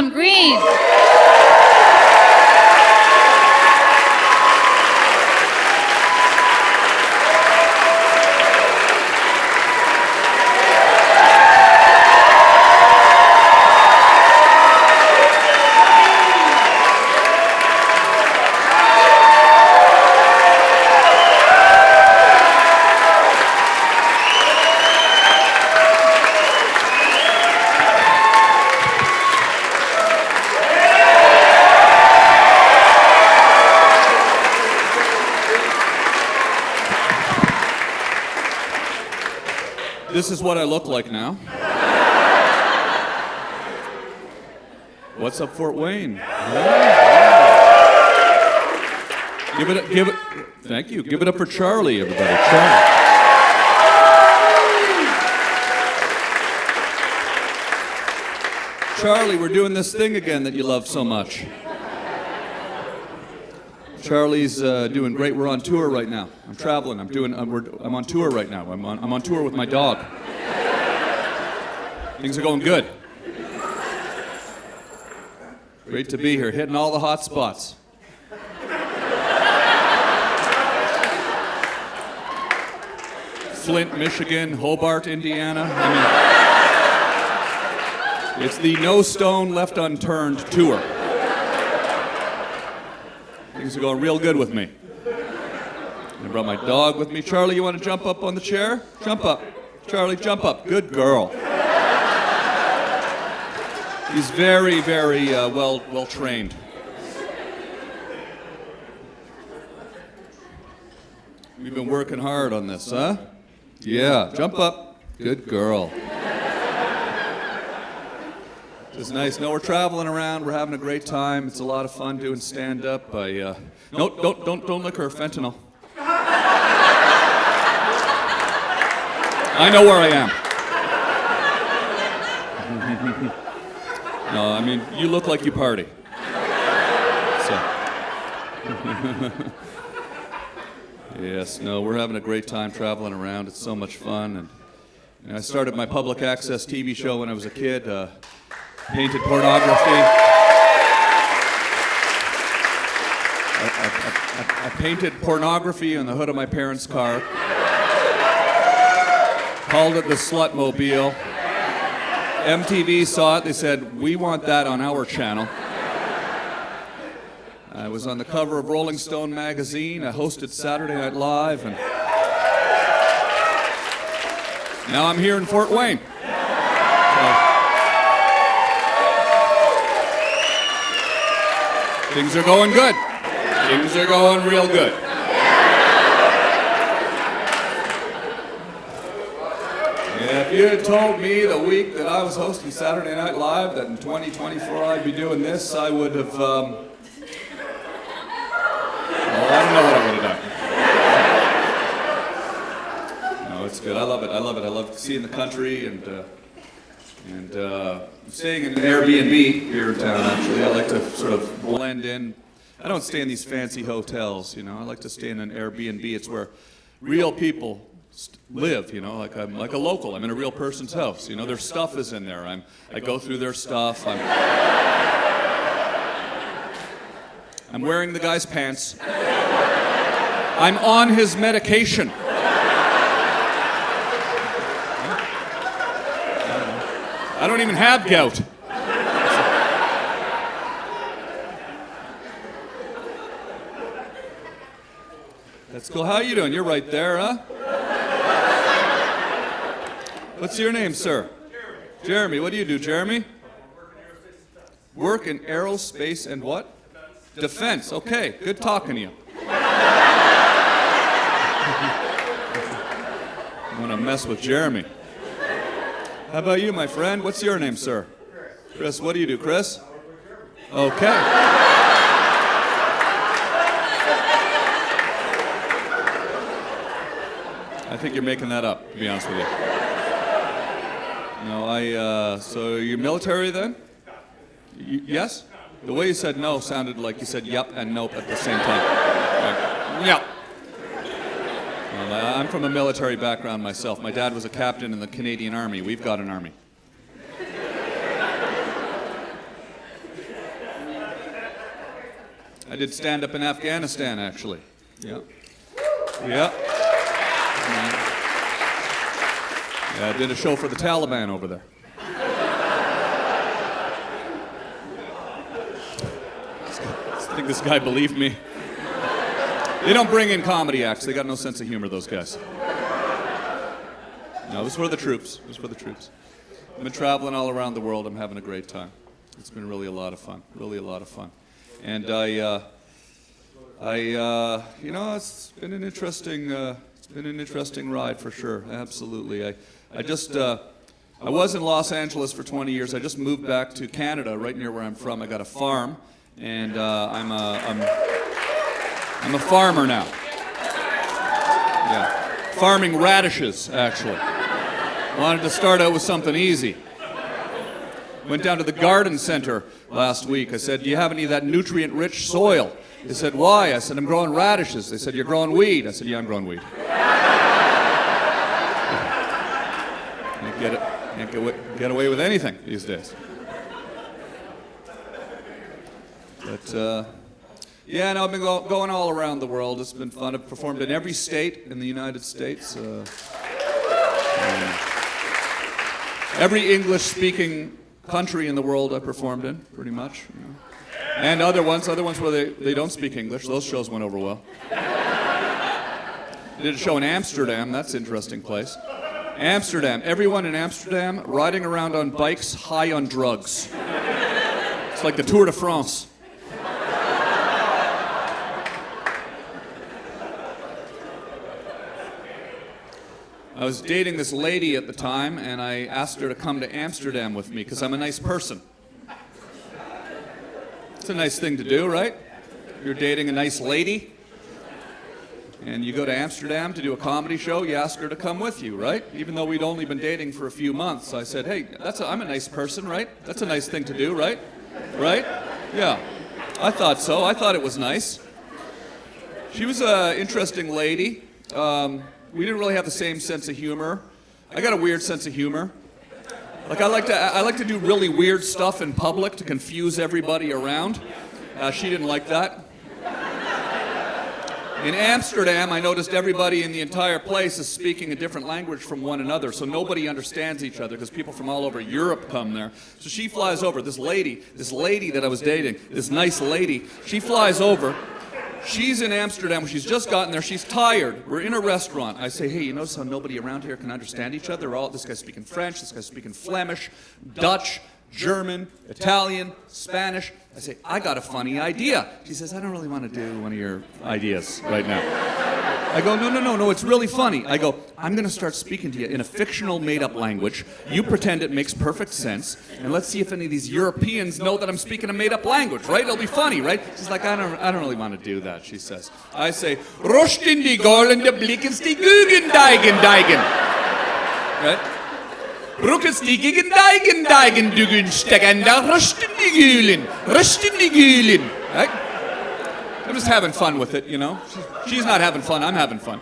Tom Green. This is what I look like now. What's up, Fort Wayne? Give it. Thank you. Give it up for Charlie, everybody. Charlie, we're doing this thing again that you love so much. Charlie's doing great. We're on tour right now. I'm traveling. I'm on tour right now. I'm on tour with my dog. Things are going good. Great to be here, hitting all the hot spots. Flint, Michigan, Hobart, Indiana. I mean, it's the No Stone Left Unturned tour. Things are going real good with me. I brought my dog with me. Charlie, you want to jump up on the chair? Jump up. Charlie, jump up. Good girl. He's very, very well trained. We've been working hard on this, huh? Yeah, jump up. Good girl. It's nice. No, we're traveling around. We're having a great time. It's a lot of fun doing stand-up. No, don't lick her. Fentanyl. I know where I am. No, I mean, you look like you party. So. Yes, no, we're having a great time traveling around. It's so much fun. And I started my public access TV show when I was a kid. Painted pornography. I painted pornography on the hood of my parents' car. Called it the Slutmobile. MTV saw it. They said, "We want that on our channel." I was on the cover of Rolling Stone magazine. I hosted Saturday Night Live, and now I'm here in Fort Wayne. Things are going good. Things are going real good. If you had told me the week that I was hosting Saturday Night Live that in 2024 I'd be doing this, I would have, well, I don't know what I would have done. No, it's good. I love it. I love seeing the country and staying in an Airbnb here in town, actually. I like to sort of blend in. I don't stay in these fancy hotels, you know. I like to stay in an Airbnb. It's where real people live, you know, like I'm like a local. I'm in a real person's house, you know. Their stuff is in there. I go through their stuff. I'm wearing the guy's pants. I'm on his medication. I don't even have gout. That's cool. How you doing? You're right there, huh? What's your name, sir? Jeremy. What do you do, Jeremy? Work in aerospace and what? Defense. Okay. Good talking to you. I'm gonna mess with Jeremy. How about you, my friend? What's your name, sir? Chris. What do you do, Chris? Okay. I think you're making that up, to be honest with you. No, so you're military then? Yes? The way you said no sounded like you said yep and nope at the same time. Right. Yep. Well, I'm from a military background myself. My dad was a captain in the Canadian Army. We've got an army. did stand-up in Afghanistan, actually. Yeah. Yeah. Yeah, I did a show for the Taliban over there. I think this guy believed me. They don't bring in comedy acts. They got no sense of humor, those guys. No, this was for the troops. It was for the troops. I've been traveling all around the world. I'm having a great time. It's been really a lot of fun. Really a lot of fun. And you know, it's been an interesting ride for sure. Absolutely. I was in Los Angeles for 20 years. I just moved back to Canada, right near where I'm from. I got a farm, and I'm a farmer now. Yeah, farming radishes, actually. Wanted to start out with something easy. Went down to the garden center last week. I said, do you have any of that nutrient-rich soil? They said, why? I said, I'm growing radishes. They said, you're growing weed. I said, yeah, I'm growing weed. Can't get away with anything these days. But, yeah, no, I've been going all around the world. It's been fun. I've performed in every state in the United States. Every English-speaking country in the world I performed in, pretty much. You know. And other ones where they don't speak English. Those shows went over well. Did a show in Amsterdam. That's an interesting place. Amsterdam. Everyone in Amsterdam riding around on bikes high on drugs. It's like the Tour de France. I was dating this lady at the time, and I asked her to come to Amsterdam with me because I'm a nice person. It's a nice thing to do, right? You're dating a nice lady, and you go to Amsterdam to do a comedy show, you ask her to come with you, right? Even though we'd only been dating for a few months, I said, hey, I'm a nice person, right? That's a nice thing to do, right? Right? Yeah. I thought so. I thought it was nice. She was an interesting lady. We didn't really have the same sense of humor. I got a weird sense of humor. Like I like to do really weird stuff in public to confuse everybody around. She didn't like that. In Amsterdam, I noticed everybody in the entire place is speaking a different language from one another, so nobody understands each other because people from all over Europe come there. So she flies over. This lady that I was dating, this nice lady, she flies over. She's in Amsterdam. She's just gotten there. She's tired. We're in a restaurant. I say, hey, you notice how nobody around here can understand each other? This guy's speaking French, this guy's speaking Flemish, Dutch, German, Italian, Spanish. I say, I got a funny idea. She says, I don't really want to do one of your ideas right now. I go, no, it's really funny. I go, I'm going to start speaking to you in a fictional made-up language. You pretend it makes perfect sense, and let's see if any of these Europeans know that I'm speaking a made-up language, right? It'll be funny, right? She's like, I don't really want to do that, she says. I say, Rust in die goldene Blickens die Gügen deigen. Right? Ruckens die gegen deigen Dügen stecken, da Rust in die Gülen. Right? I'm just having fun with it, you know. She's not having fun, I'm having fun.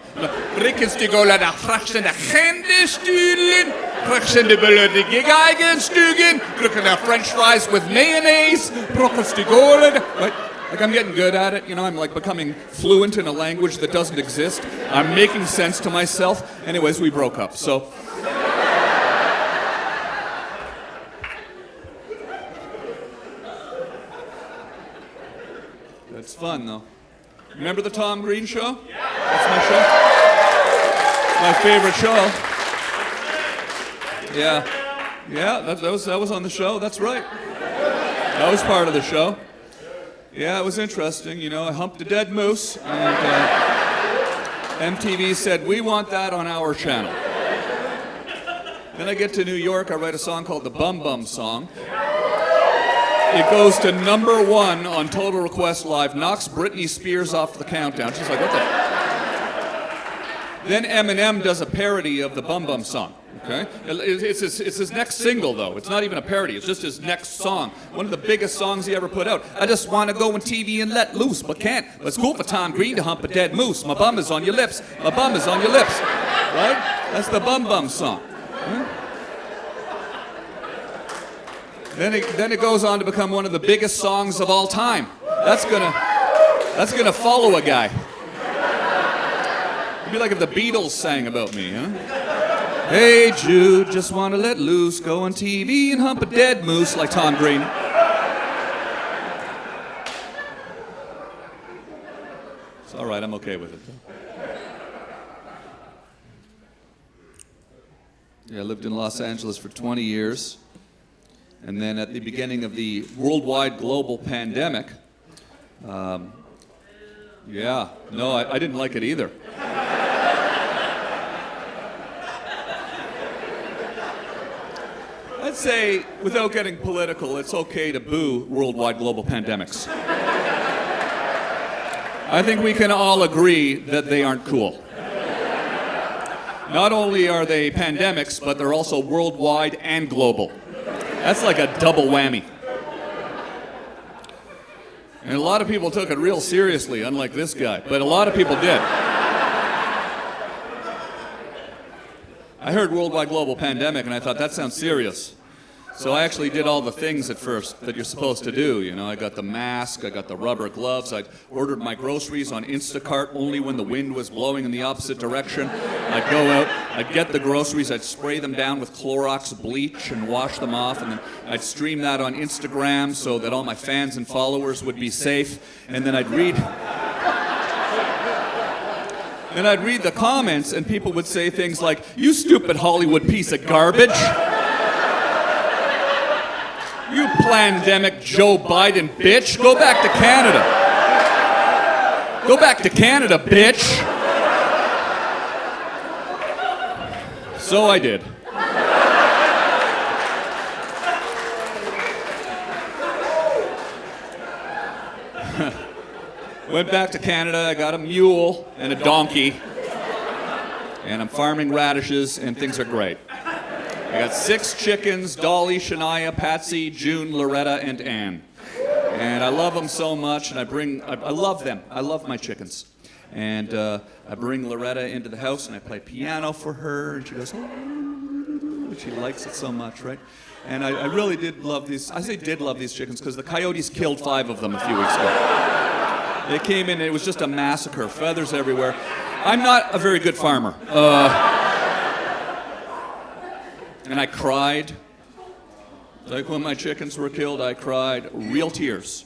Rickens die gola da frachsen de Hände stühlen, frachsen de Böller die Geigen stügen, drücken the French fries with mayonnaise, Ruckens die gola, right? Like I'm getting good at it, you know, I'm like becoming fluent in a language that doesn't exist. I'm making sense to myself. Anyways, we broke up, so. It's fun, though. Remember the Tom Green show? Yeah. That's my show. My favorite show. Yeah. Yeah, that was on the show. That's right. That was part of the show. Yeah, it was interesting. You know, I humped a dead moose, and MTV said, we want that on our channel. Then I get to New York, I write a song called the Bum Bum Song. It goes to #1 on Total Request Live, knocks Britney Spears off the countdown. She's like, what the? Then Eminem does a parody of the Bum Bum Song, okay? It's his next single, though. It's not even a parody. It's just his next song. One of the biggest songs he ever put out. I just want to go on TV and let loose, but can't. But it's cool for Tom Green to hump a dead moose. My bum is on your lips. My bum is on your lips. Right? That's the Bum Bum Song. Huh? Then it goes on to become one of the biggest songs of all time. That's gonna That's gonna follow a guy. It'd be like if the Beatles sang about me, huh? Hey Jude, just wanna let loose, go on TV and hump a dead moose like Tom Green. It's all right, I'm okay with it though. Yeah, I lived in Los Angeles for 20 years. And then at the beginning of the worldwide global pandemic, I didn't like it either. I'd say, without getting political, it's okay to boo worldwide global pandemics. I think we can all agree that they aren't cool. Not only are they pandemics, but they're also worldwide and global. That's like a double whammy. And a lot of people took it real seriously, unlike this guy, but a lot of people did. I heard worldwide global pandemic and I thought, that sounds serious. So I actually did all the things at first that you're supposed to do. You know, I got the mask, I got the rubber gloves, I ordered my groceries on Instacart only when the wind was blowing in the opposite direction. I'd go out, I'd get the groceries, I'd spray them down with Clorox bleach and wash them off, and then I'd stream that on Instagram so that all my fans and followers would be safe, and then I'd read the comments and people would say things like, "You stupid Hollywood piece of garbage. You plandemic Joe Biden bitch. Go back to Canada. Go back to Canada, bitch." So I did. Went back to Canada, I got a mule and a donkey, and I'm farming radishes, and things are great. I got 6 chickens, Dolly, Shania, Patsy, June, Loretta, and Ann. And I love them so much, and I love them. I love my chickens. And I bring Loretta into the house, and I play piano for her, and she goes, oh, she likes it so much, right? And I really did love these, I say did love these chickens, because the coyotes killed 5 of them a few weeks ago. They came in, and it was just a massacre, feathers everywhere. I'm not a very good farmer. And I cried. Like when my chickens were killed, I cried real tears.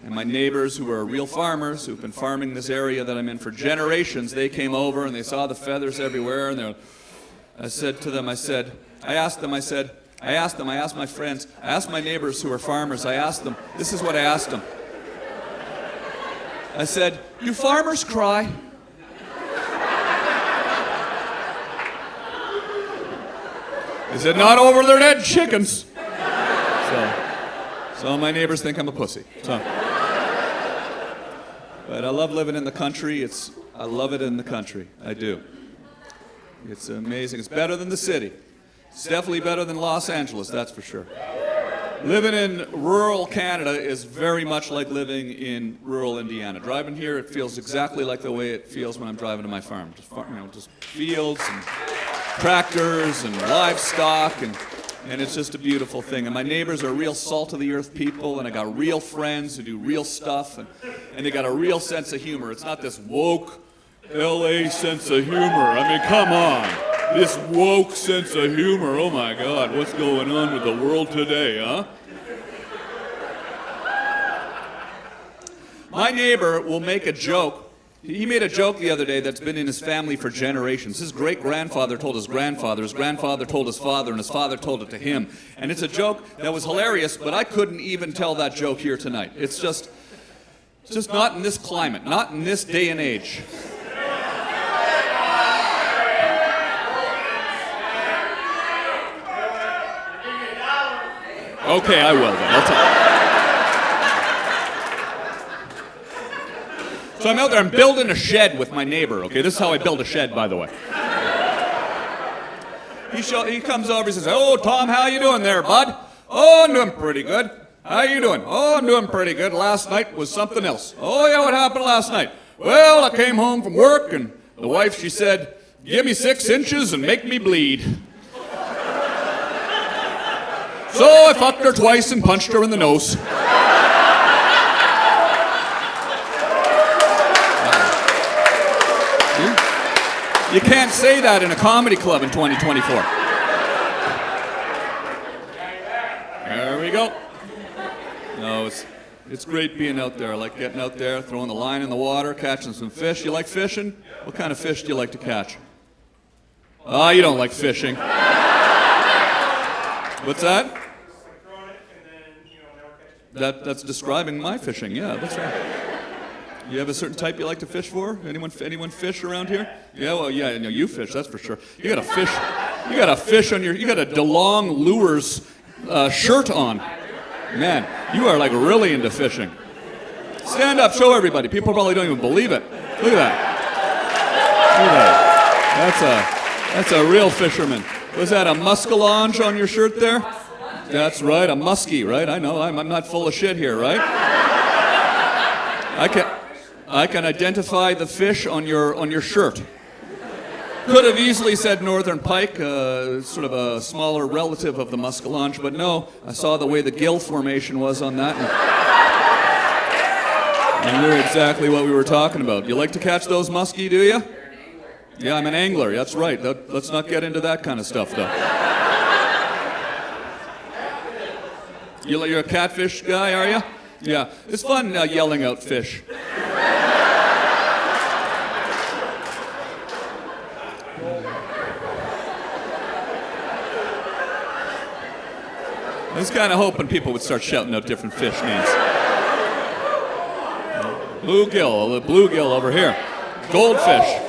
And my neighbors, who are real farmers, who've been farming this area that I'm in for generations, they came over and they saw the feathers everywhere, and I said to them, I asked my friends, I asked my neighbors who are farmers, I asked them, this is what I asked them. I said, "Do farmers cry?" They said, "Not over their dead chickens." So my neighbors think I'm a pussy. But I love living in the country. I love it in the country. I do. It's amazing. It's better than the city. It's definitely better than Los Angeles, that's for sure. Living in rural Canada is very much like living in rural Indiana. Driving here, it feels exactly like the way it feels when I'm driving to my farm. Just fields and tractors and livestock, and it's just a beautiful thing. And my neighbors are real salt-of-the-earth people, and I got real friends who do real stuff, and they got a real sense of humor. It's not this woke LA sense of humor. I mean, come on. This woke sense of humor. Oh my God, what's going on with the world today, huh? My neighbor will make a joke. He made a joke the other day that's been in his family for generations. His great-grandfather told his grandfather told his father, and his father told it to him. And it's a joke that was hilarious, but I couldn't even tell that joke here tonight. It's just not in this climate, not in this day and age. Okay, I will then. I'll tell you. So I'm out there, I'm building a shed with my neighbor, okay? This is how I build a shed, by the way. He comes over, he says, "Oh, Tom, how you doing there, bud?" "Oh, I'm doing pretty good." "How you doing?" "Oh, I'm doing pretty good. Last night was something else." "Oh, yeah, what happened last night?" "Well, I came home from work, and the wife, she said, 'Give me 6 inches and make me bleed.' So I fucked her twice and punched her in the nose." You can't say that in a comedy club in 2024. There we go. No, it's great being out there. I like getting out there, throwing the line in the water, catching some fish. You like fishing? What kind of fish do you like to catch? Oh, you don't like fishing. What's that? That's describing my fishing. Yeah, that's right. You have a certain type you like to fish for? Anyone fish around here? Yeah, well, yeah, no, you fish, that's for sure. You got a fish on your, you got a DeLong Lures shirt on. Man, you are like really into fishing. Stand up, show everybody. People probably don't even believe it. Look at that. Look at that. That's a real fisherman. Was that a muskellonge on your shirt there? That's right, a muskie, right? I know, I'm not full of shit here, right? I can identify the fish on your shirt. Could have easily said northern pike, sort of a smaller relative of the muskellonge, but no, I saw the way the gill formation was on that, and knew exactly what we were talking about. You like to catch those muskie, do you? Yeah, I'm an angler, that's right. Let's not get into that kind of stuff, though. You're a catfish guy, are you? Yeah, it's fun yelling out fish. I was kind of hoping people would start shouting out different fish names. Bluegill, the bluegill over here. Goldfish.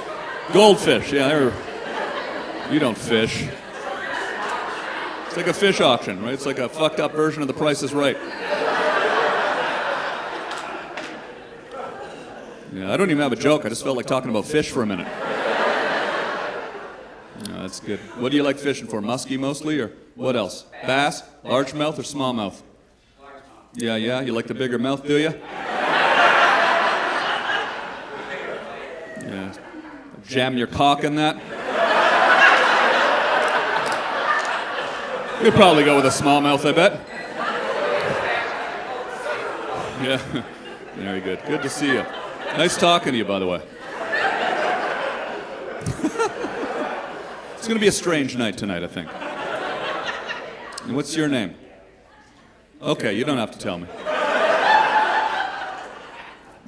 Goldfish, yeah, you don't fish. It's like a fish auction, right? It's like a fucked up version of The Price is Right. Yeah, I don't even have a joke. I just felt like talking about fish for a minute. Yeah, that's good. What do you like fishing for? Muskie mostly, or what else? Bass, largemouth, or smallmouth? Yeah, you like the bigger mouth, do you? Yeah. Jam your cock in that? You'd probably go with a smallmouth, I bet. Yeah, very good. Good to see you. Nice talking to you, by the way. It's going to be a strange night tonight, I think. And what's your name? Okay, you don't have to tell me.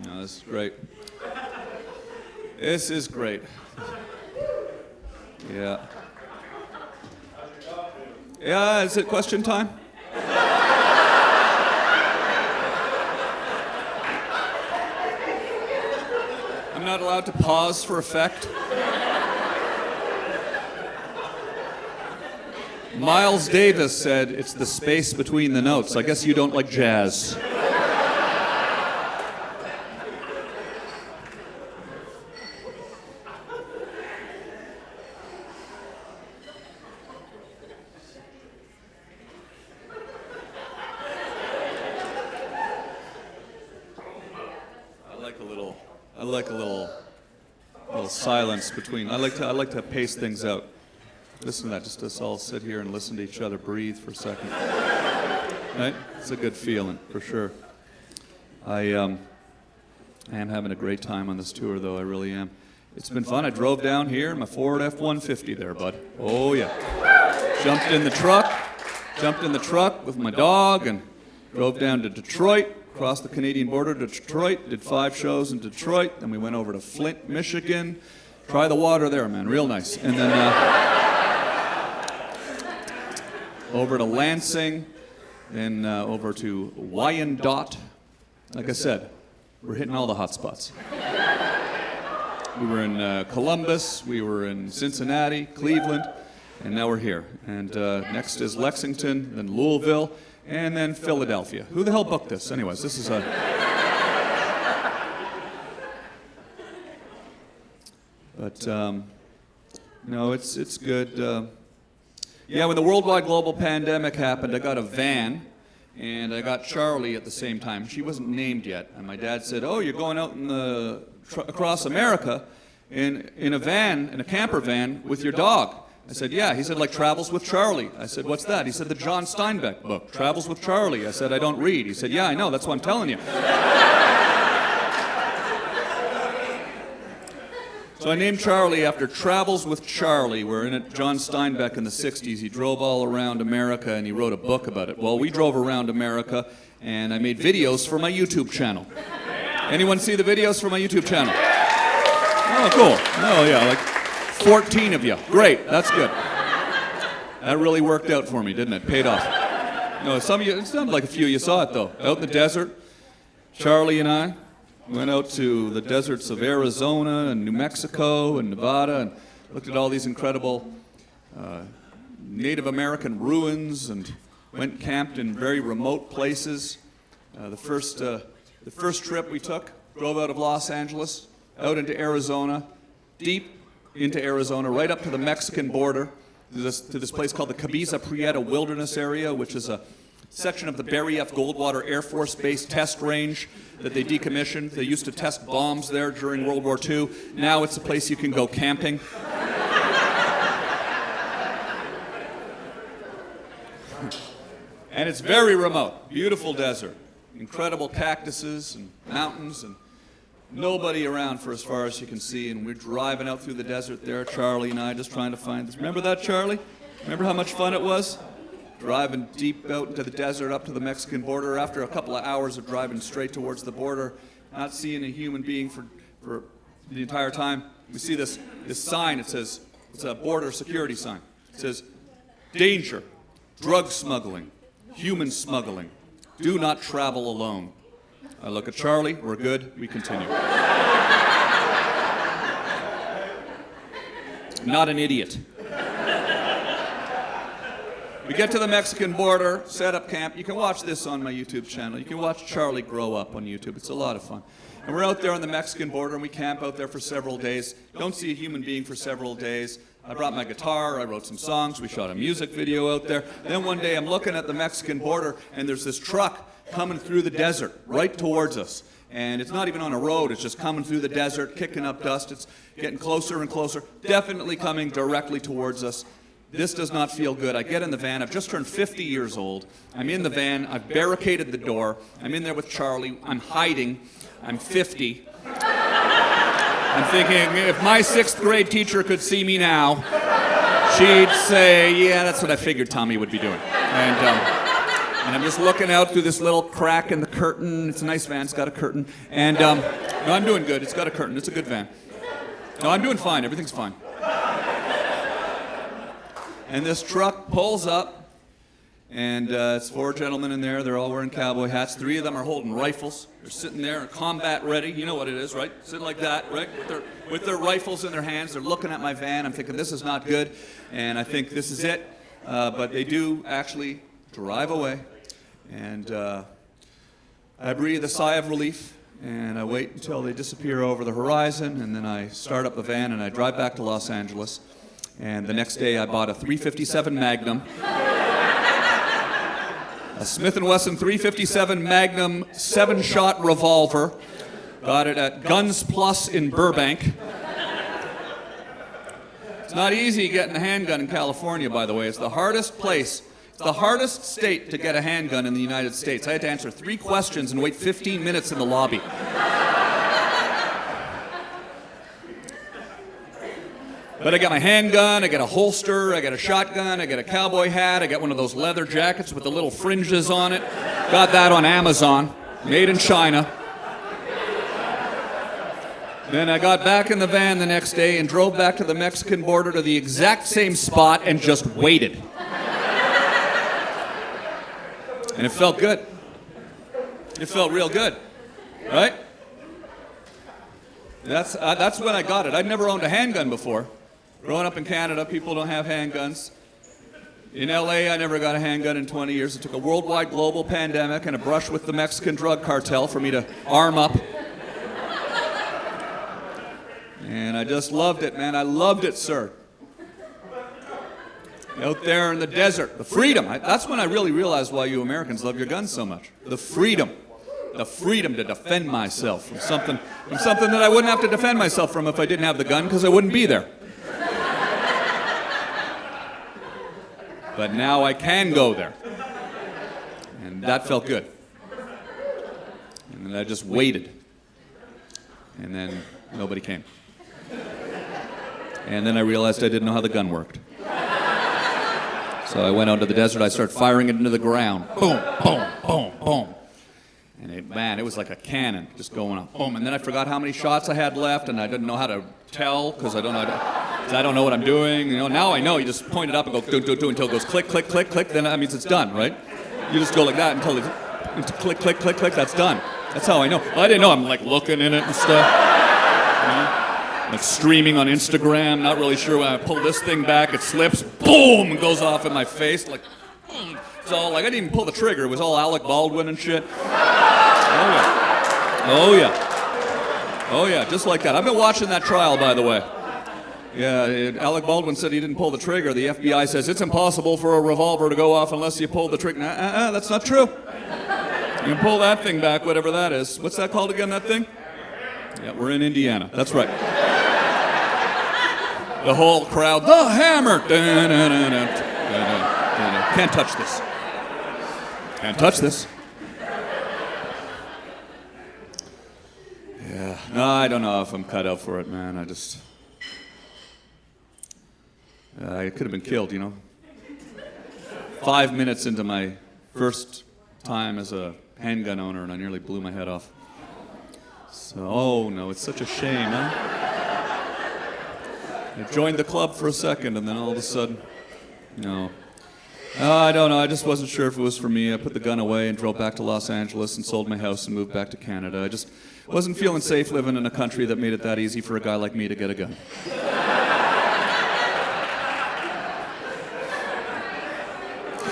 No, this is great. This is great. Yeah. Yeah, is it question time? I'm not allowed to pause for effect. Miles Davis said it's the space between the notes. I guess you don't like jazz. I like a little silence between. I like to pace things out. Listen to that. Just us all sit here and listen to each other breathe for a second. Right? It's a good feeling for sure. I am having a great time on this tour, though. I really am. It's been fun. I drove down here in my Ford F-150 there, bud. Oh yeah. Jumped in the truck with my dog and drove down to Detroit. Crossed the Canadian border to Detroit, did 5 shows in Detroit, then we went over to Flint, Michigan. Try the water there, man, real nice. And then over to Lansing, then over to Wyandotte. Like I said, we're hitting all the hot spots. We were in Columbus, we were in Cincinnati, Cleveland, and now we're here. And next is Lexington, then Louisville, and then Philadelphia. Who the hell booked this? Anyways, this is a... But, no, it's good. Yeah, when the worldwide global pandemic happened, I got a van, and I got Charlie at the same time. She wasn't named yet. And my dad said, oh, you're going out in across America in a van, in a camper van, with your dog. I said, yeah. He said, like Travels with Charlie. I said, what's that? He said, the John Steinbeck book, Travels with Charlie. I said, I don't read. He said, yeah, I know. That's what I'm telling you. So I named Charlie after Travels with Charlie, where in it, John Steinbeck in the 60s, he drove all around America and he wrote a book about it. Well, we drove around America and I made videos for my YouTube channel. Anyone see the videos for my YouTube channel? Oh, cool. Oh, yeah, like 14 of you. Great, that's good. That really worked out for me, didn't it? Paid off. No, some of you, it sounded like a few of you saw it, though. Out in the desert, Charlie and I went out to the deserts of Arizona and New Mexico and Nevada and looked at all these incredible Native American ruins and went camped in very remote places. The first trip we took, drove out of Los Angeles, out into Arizona, deep into Arizona, right up to the Mexican border, to this place called the Cabeza Prieta Wilderness Area, which is a section of the Barry F. Goldwater Air Force Base test range that they decommissioned. They used to test bombs there during World War II. Now it's a place you can go camping. And it's very remote. Beautiful desert. Incredible cactuses and mountains and nobody around for as far as you can see. And we're driving out through the desert there, Charlie and I, just trying to find this. Remember that, Charlie? Remember how much fun it was? Driving deep out into the desert up to the Mexican border after a couple of hours of driving straight towards the border, not seeing a human being for the entire time. We see this sign. It says, it's a border security sign. It says, danger, drug smuggling, human smuggling. Do not travel alone. I look at Charlie, we're good, we continue. Not an idiot. We get to the Mexican border, set up camp. You can watch this on my YouTube channel. You can watch Charlie grow up on YouTube. It's a lot of fun. And we're out there on the Mexican border, and we camp out there for several days. Don't see a human being for several days. I brought my guitar, I wrote some songs, we shot a music video out there. Then one day I'm looking at the Mexican border, and there's this truck coming through the desert, right towards us. And it's not even on a road, it's just coming through the desert, kicking up dust. It's getting closer and closer, definitely coming directly towards us. This does not feel good. I get in the van. I've just turned 50 years old. I'm in the van. I've barricaded the door. I'm in there with Charlie. I'm hiding. I'm 50. I'm thinking, if my 6th grade teacher could see me now, she'd say, yeah, that's what I figured Tommy would be doing. And I'm just looking out through this little crack in the curtain. It's a nice van. It's got a curtain. And no, I'm doing good. It's got a curtain. It's a good van. No, I'm doing fine. Everything's fine. And this truck pulls up, and it's 4 gentlemen in there. They're all wearing cowboy hats. 3 of them are holding rifles. They're sitting there, combat ready. You know what it is, right? Sitting like that, right? With their rifles in their hands. They're looking at my van. I'm thinking, this is not good. And I think this is it. But they do actually drive away. And I breathe a sigh of relief. And I wait until they disappear over the horizon. And then I start up the van, and I drive back to Los Angeles. And the next day I bought a .357 Magnum, a Smith & Wesson .357 Magnum 7-shot revolver. Got it at Guns Plus in Burbank. It's not easy getting a handgun in California, by the way. It's the hardest place. It's the hardest state to get a handgun in the United States. I had to answer 3 questions and wait 15 minutes in the lobby. But I got my handgun, I got a holster, I got a shotgun, I got a cowboy hat, I got one of those leather jackets with the little fringes on it. Got that on Amazon, made in China. Then I got back in the van the next day and drove back to the Mexican border to the exact same spot and just waited. And it felt good. It felt real good, right? That's when I got it. I'd never owned a handgun before. Growing up in Canada, people don't have handguns. In LA, I never got a handgun in 20 years. It took a worldwide global pandemic and a brush with the Mexican drug cartel for me to arm up. And I just loved it, man. I loved it, sir. Out there in the desert, the freedom. That's when I really realized why you Americans love your guns so much. The freedom. The freedom to defend myself from something that I wouldn't have to defend myself from if I didn't have the gun, because I wouldn't be there. But now I can go there. And that felt good. And then I just waited. And then nobody came. And then I realized I didn't know how the gun worked. So I went out to the desert, I started firing it into the ground. Boom, boom, boom, boom. And it was like a cannon just going off. Boom. And then I forgot how many shots I had left, and I didn't know how to tell because I don't know what I'm doing. Now I know. You just point it up and go do until it goes click, click, click, click. Then that means it's done, right? You just go like that until it's click, click, click, click. That's done. That's how I know. I didn't know. I'm like looking in it and stuff. Like streaming on Instagram, not really sure when I pull this thing back, it slips, boom, and goes off in my face, like, boom. It's all like, I didn't even pull the trigger, it was all Alec Baldwin and shit. Oh yeah, just like that. I've been watching that trial, by the way. Yeah, Alec Baldwin said he didn't pull the trigger. The FBI says it's impossible for a revolver to go off unless you pull the trigger. That's not true. You can pull that thing back, whatever that is. What's that called again, that thing? Yeah, we're in Indiana, that's right. The whole crowd, the hammer! Can't touch this. Can't touch this. Yeah, no, I don't know if I'm cut out for it, man. I could have been killed, 5 minutes into my first time as a handgun owner, and I nearly blew my head off. So, oh no, it's such a shame, huh? I joined the club for a second, and then all of a sudden, I don't know. I just wasn't sure if it was for me. I put the gun away and drove back to Los Angeles and sold my house and moved back to Canada. I just wasn't feeling safe living in a country that made it that easy for a guy like me to get a gun.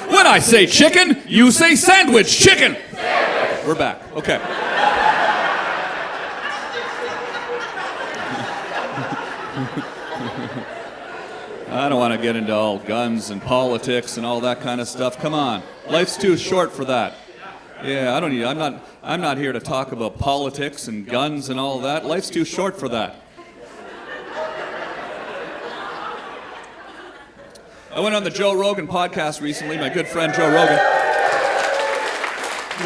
When I say chicken, you say sandwich. Chicken! We're back. Okay. I don't want to get into all guns and politics and all that kind of stuff. Come on, life's too short for that. Yeah, I'm not here to talk about politics and guns and all that. Life's too short for that. I went on the Joe Rogan podcast recently. My good friend Joe Rogan.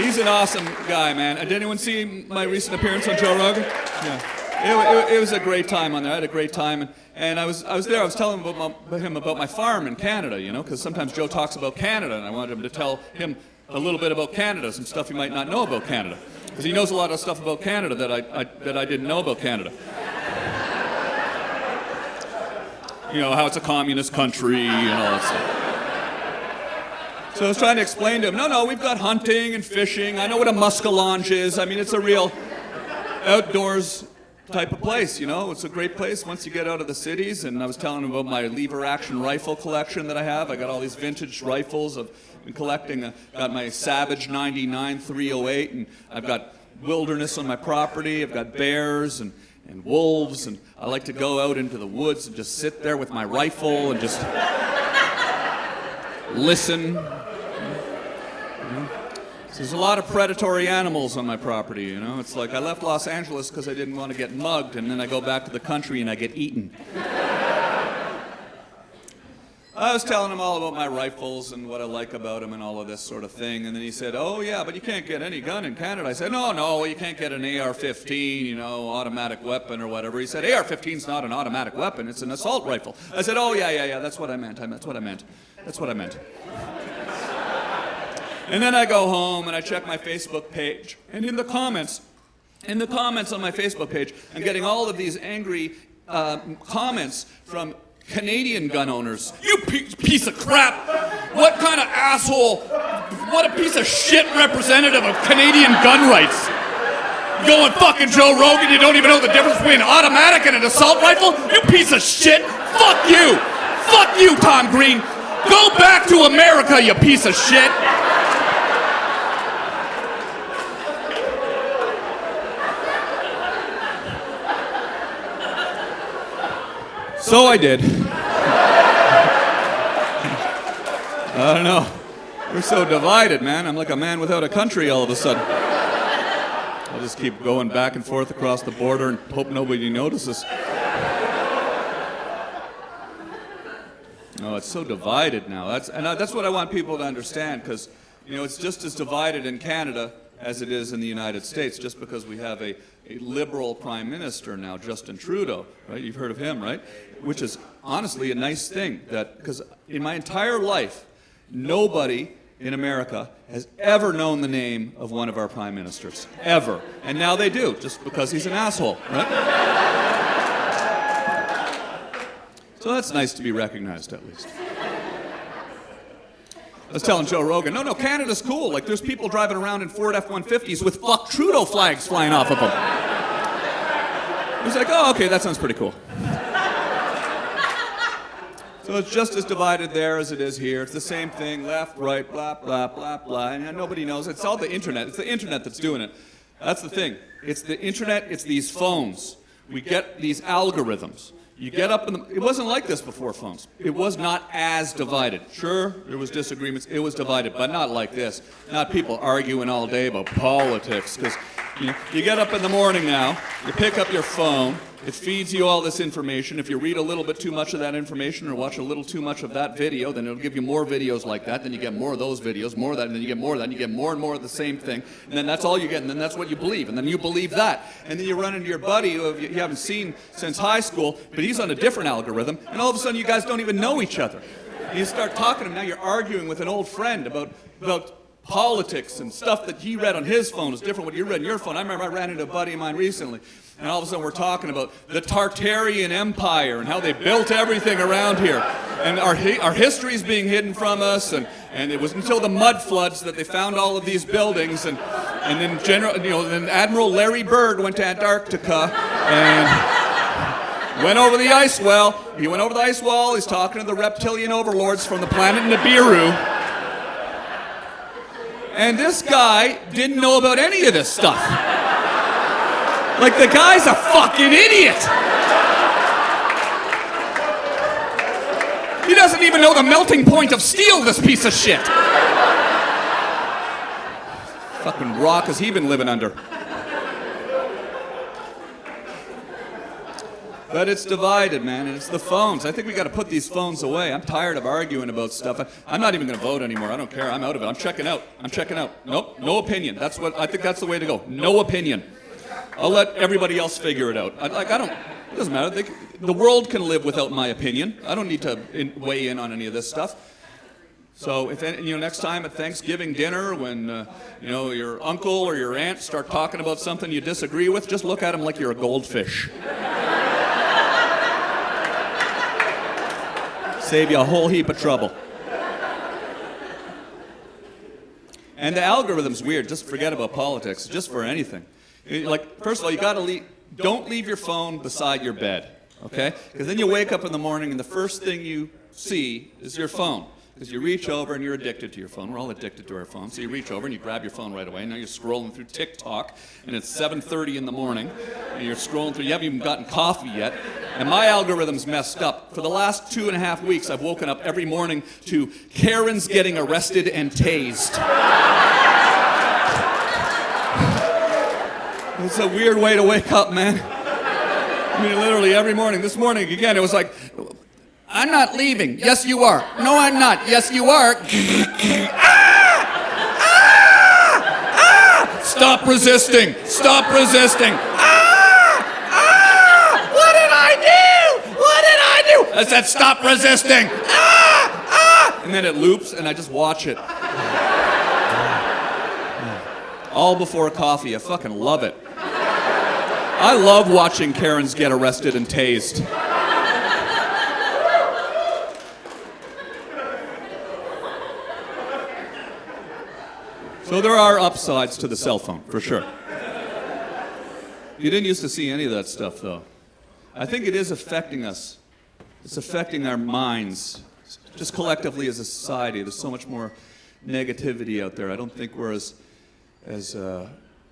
He's an awesome guy, man. Did anyone see my recent appearance on Joe Rogan? Yeah. It was a great time on there. I had a great time, and I was there. I was telling him about my farm in Canada, because sometimes Joe talks about Canada, and I wanted him to tell him a little bit about Canada, some stuff he might not know about Canada, because he knows a lot of stuff about Canada that I didn't know about Canada. How it's a communist country and all that stuff. So I was trying to explain to him, no, we've got hunting and fishing. I know what a muskellunge is. I mean, it's a real outdoors type of place, It's a great place once you get out of the cities. And I was telling him about my lever action rifle collection that I have. I got all these vintage rifles. I've been collecting. Got my Savage 99 308, and I've got wilderness on my property. I've got bears and wolves, and I like to go out into the woods and just sit there with my rifle and just listen. There's a lot of predatory animals on my property, It's like I left Los Angeles because I didn't want to get mugged, and then I go back to the country and I get eaten. I was telling him all about my rifles and what I like about them and all of this sort of thing, and then he said, oh yeah, but you can't get any gun in Canada. I said, no, you can't get an AR-15, automatic weapon or whatever. He said, AR-15's not an automatic weapon, it's an assault rifle. I said, oh yeah, that's what I meant. And then I go home and I check my Facebook page, and in the comments on my Facebook page, I'm getting all of these angry comments from Canadian gun owners. You piece of crap! What kind of asshole? What a piece of shit representative of Canadian gun rights! Going fucking Joe Rogan, you don't even know the difference between an automatic and an assault rifle? You piece of shit! Fuck you! Fuck you, Tom Green! Go back to America, you piece of shit! So I did. I don't know. We're so divided, man. I'm like a man without a country all of a sudden. I'll just keep going back and forth across the border and hope nobody notices. No, it's so divided now. That's what I want people to understand, because, it's just as divided in Canada as it is in the United States, just because we have a liberal prime minister now, Justin Trudeau, right? You've heard of him, right? Which is honestly a nice thing, that because in my entire life, nobody in America has ever known the name of one of our prime ministers, ever. And now they do, just because he's an asshole, right? So that's nice to be recognized, at least. I was telling Joe Rogan, no, Canada's cool. Like, there's people driving around in Ford F-150s with fuck Trudeau flags flying off of them. He's like, oh, okay, that sounds pretty cool. So it's just as divided there as it is here. It's the same thing, left, right, blah, blah, blah, blah. And nobody knows. It's all the internet. It's the internet that's doing it. That's the thing. It's the internet. It's these phones. We get these algorithms. You get up in the... It wasn't like this before phones. It was not as divided. Sure, there was disagreements. It was divided, but not like this. Not people arguing all day about politics. Because you get up in the morning now, you pick up your phone, it feeds you all this information. If you read a little bit too much of that information or watch a little too much of that video, then it'll give you more videos like that. Then you get more of those videos, more of that, and then you get more of that, and you get more and more of the same thing. And then that's all you get, and then that's what you believe. And then you believe that. And then you run into your buddy who you haven't seen since high school, but he's on a different algorithm, and all of a sudden you guys don't even know each other. And you start talking to him, now you're arguing with an old friend about politics and stuff that he read on his phone is different what you read on your phone. I remember I ran into a buddy of mine recently, and all of a sudden we're talking about the Tartarian Empire and how they built everything around here. And our history's being hidden from us, and it was until the mud floods that they found all of these buildings, and then then Admiral Larry Bird went to Antarctica and went over the ice well. He went over the ice wall, he's talking to the reptilian overlords from the planet Nibiru. And this guy didn't know about any of this stuff. Like, the guy's a fucking idiot. He doesn't even know the melting point of steel, this piece of shit. Fucking rock has he been living under? But it's divided, man, and it's the phones. I think we got to put these phones away. I'm tired of arguing about stuff. I'm not even going to vote anymore. I don't care. I'm out of it. I'm checking out. Nope, no opinion. I think that's the way to go. No opinion. I'll let everybody else figure it out. It doesn't matter. The world can live without my opinion. I don't need to weigh in on any of this stuff. So if next time at Thanksgiving dinner, when your uncle or your aunt start talking about something you disagree with, just look at them like you're a goldfish. Save you a whole heap of trouble. And the algorithm's weird. Just forget about politics. Just for anything. Like, first of all, you gotta don't leave your phone beside your bed, okay? Because then you wake up in the morning and the first thing you see is your phone. Because you reach over and you're addicted to your phone. We're all addicted to our phones. So you reach over and you grab your phone right away. Now you're scrolling through TikTok, and it's 7:30 in the morning, and you're scrolling through. You haven't even gotten coffee yet. And my algorithm's messed up. For the last 2.5 weeks, I've woken up every morning to Karens getting arrested and tased. It's a weird way to wake up, man. I mean, literally every morning. This morning, again, it was like, I'm not leaving. Yes, you are. No, I'm not. Yes, you are. Stop resisting. Stop resisting. What did I do? What did I do? I said, stop resisting. And then it loops, and I just watch it. All before coffee. I fucking love it. I love watching Karens get arrested and tased. So there are upsides to the cell phone, for sure. You didn't used to see any of that stuff, though. I think it is affecting us. It's affecting our minds, just collectively as a society. There's so much more negativity out there. I don't think we're as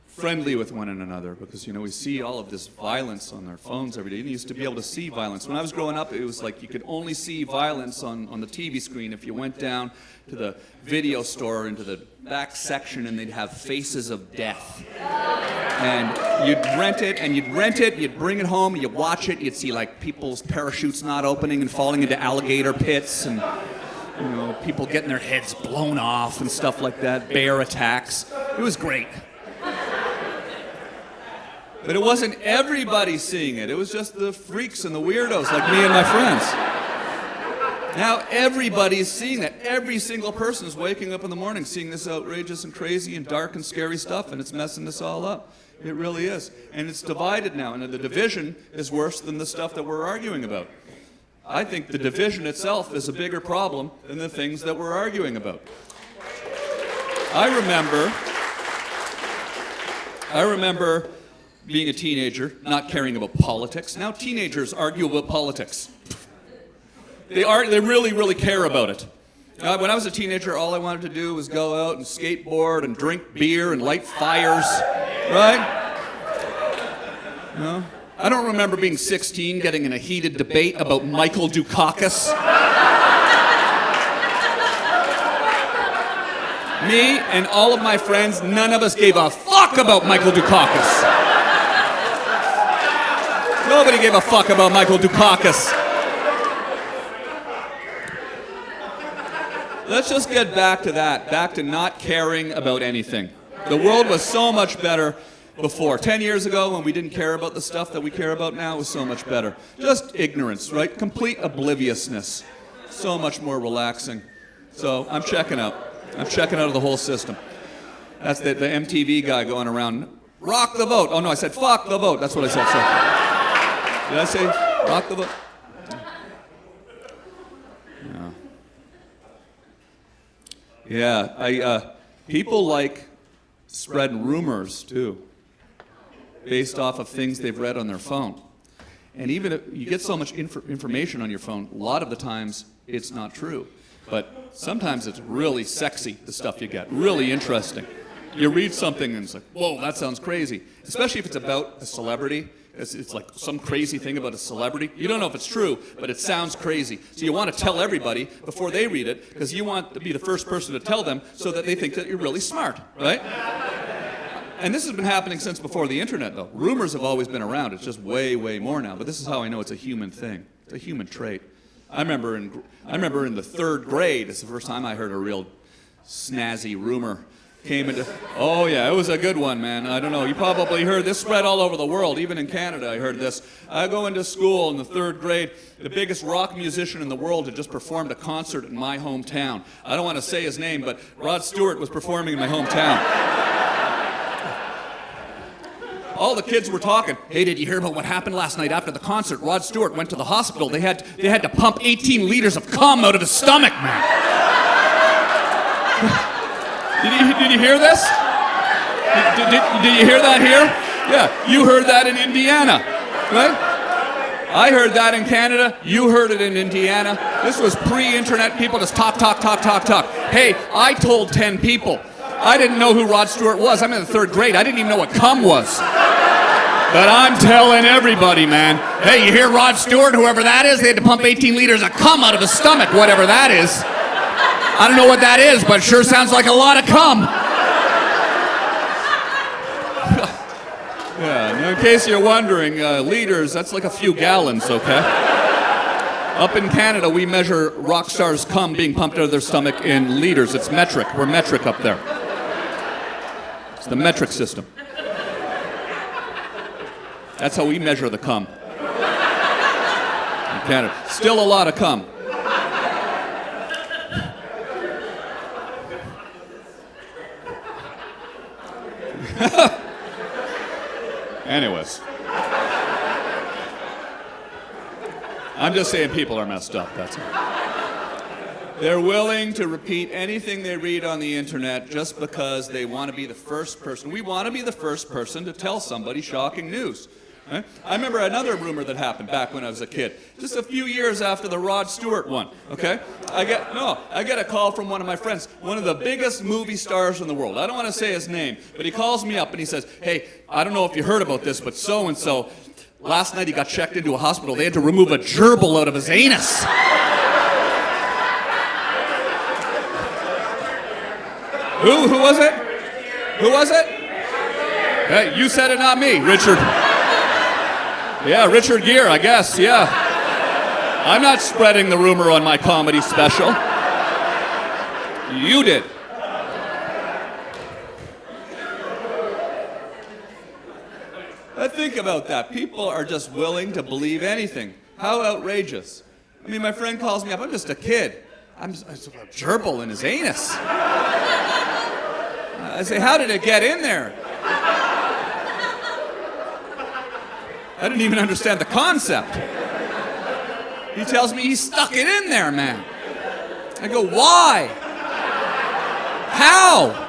friendly with one another because, we see all of this violence on our phones every day. You used to be able to see violence. When I was growing up, it was like you could only see violence on the TV screen if you went down to the video store into the back section and they'd have Faces of Death. And you'd rent it, you'd bring it home, you'd watch it, you'd see like people's parachutes not opening and falling into alligator pits and people getting their heads blown off and stuff like that, bear attacks. It was great. But it wasn't everybody seeing it. It was just the freaks and the weirdos like me and my friends. Now everybody's seeing that. Every single person is waking up in the morning seeing this outrageous and crazy and dark and scary stuff, and it's messing us all up. It really is. And it's divided now, and the division is worse than the stuff that we're arguing about. I think the division itself is a bigger problem than the things that we're arguing about. I remember being a teenager, not caring about politics. Now teenagers argue about politics. They really, really care about it. When I was a teenager, all I wanted to do was go out and skateboard and drink beer and light fires, right? No? I don't remember being 16 getting in a heated debate about Michael Dukakis. Me and all of my friends, none of us gave a fuck about Michael Dukakis. Nobody gave a fuck about Michael Dukakis. Let's just get back to that, back to not caring about anything. The world was so much better before. 10 years ago, when we didn't care about the stuff that we care about now, it was so much better. Just ignorance, right? Complete obliviousness. So much more relaxing. So I'm checking out. I'm checking out of the whole system. That's the MTV guy going around, rock the vote. Oh no, I said fuck the vote. That's what I said. So, did I say rock the vote? Yeah, people like spreading rumors too, based off of things they've read on their phone. And even if you get so much information on your phone, a lot of the times it's not true. But sometimes it's really sexy, the stuff you get, really interesting. You read something and it's like, whoa, that sounds crazy. Especially if it's about a celebrity. It's like some crazy thing about a celebrity. You don't know if it's true, but it sounds crazy. So you want to tell everybody before they read it, because you want to be the first person to tell them so that they think that you're really smart, right? And this has been happening since before the internet, though. Rumors have always been around. It's just way, way more now. But this is how I know it's a human thing. It's a human trait. I remember in the third grade, it's the first time I heard a real snazzy rumor. Oh yeah, it was a good one, man. I don't know, you probably heard this spread all over the world, even in Canada I heard this. I go into school in the third grade, the biggest rock musician in the world had just performed a concert in my hometown. I don't want to say his name, but Rod Stewart was performing in my hometown. All the kids were talking, hey, did you hear about what happened last night after the concert? Rod Stewart went to the hospital. They had to pump 18 liters of cum out of his stomach, man. Did you hear this? Did you hear that here? Yeah, you heard that in Indiana, right? I heard that in Canada. You heard it in Indiana. This was pre-internet. People just talk. Hey, I told 10 people. I didn't know who Rod Stewart was. I'm in the third grade. I didn't even know what cum was. But I'm telling everybody, man. Hey, you hear Rod Stewart, whoever that is? They had to pump 18 liters of cum out of his stomach, whatever that is. I don't know what that is, but it sure sounds like a lot of cum. Yeah, in case you're wondering, liters, that's like a few gallons, okay? Up in Canada, we measure rock stars' cum being pumped out of their stomach in liters. It's metric. We're metric up there. It's the metric system. That's how we measure the cum. In Canada. Still a lot of cum. Anyways. I'm just saying people are messed up, that's all. They're willing to repeat anything they read on the internet just because they want to be the first person. We want to be the first person to tell somebody shocking news. Right? I remember another rumor that happened back when I was a kid, just a few years after the Rod Stewart one, okay? I get a call from one of my friends, one of the biggest movie stars in the world. I don't want to say his name, but he calls me up and he says, hey, I don't know if you heard about this, but so-and-so, last night he got checked into a hospital. They had to remove a gerbil out of his anus. Who was it? Who was it? Hey, you said it, not me, Richard. Yeah, Richard Gere, I guess, yeah. I'm not spreading the rumor on my comedy special. You did. Think about that. People are just willing to believe anything. How outrageous. I mean, my friend calls me up. I'm just a kid. I'm just a gerbil in his anus. I say, how did it get in there? I didn't even understand the concept. He tells me he stuck it in there, man. I go, why? How?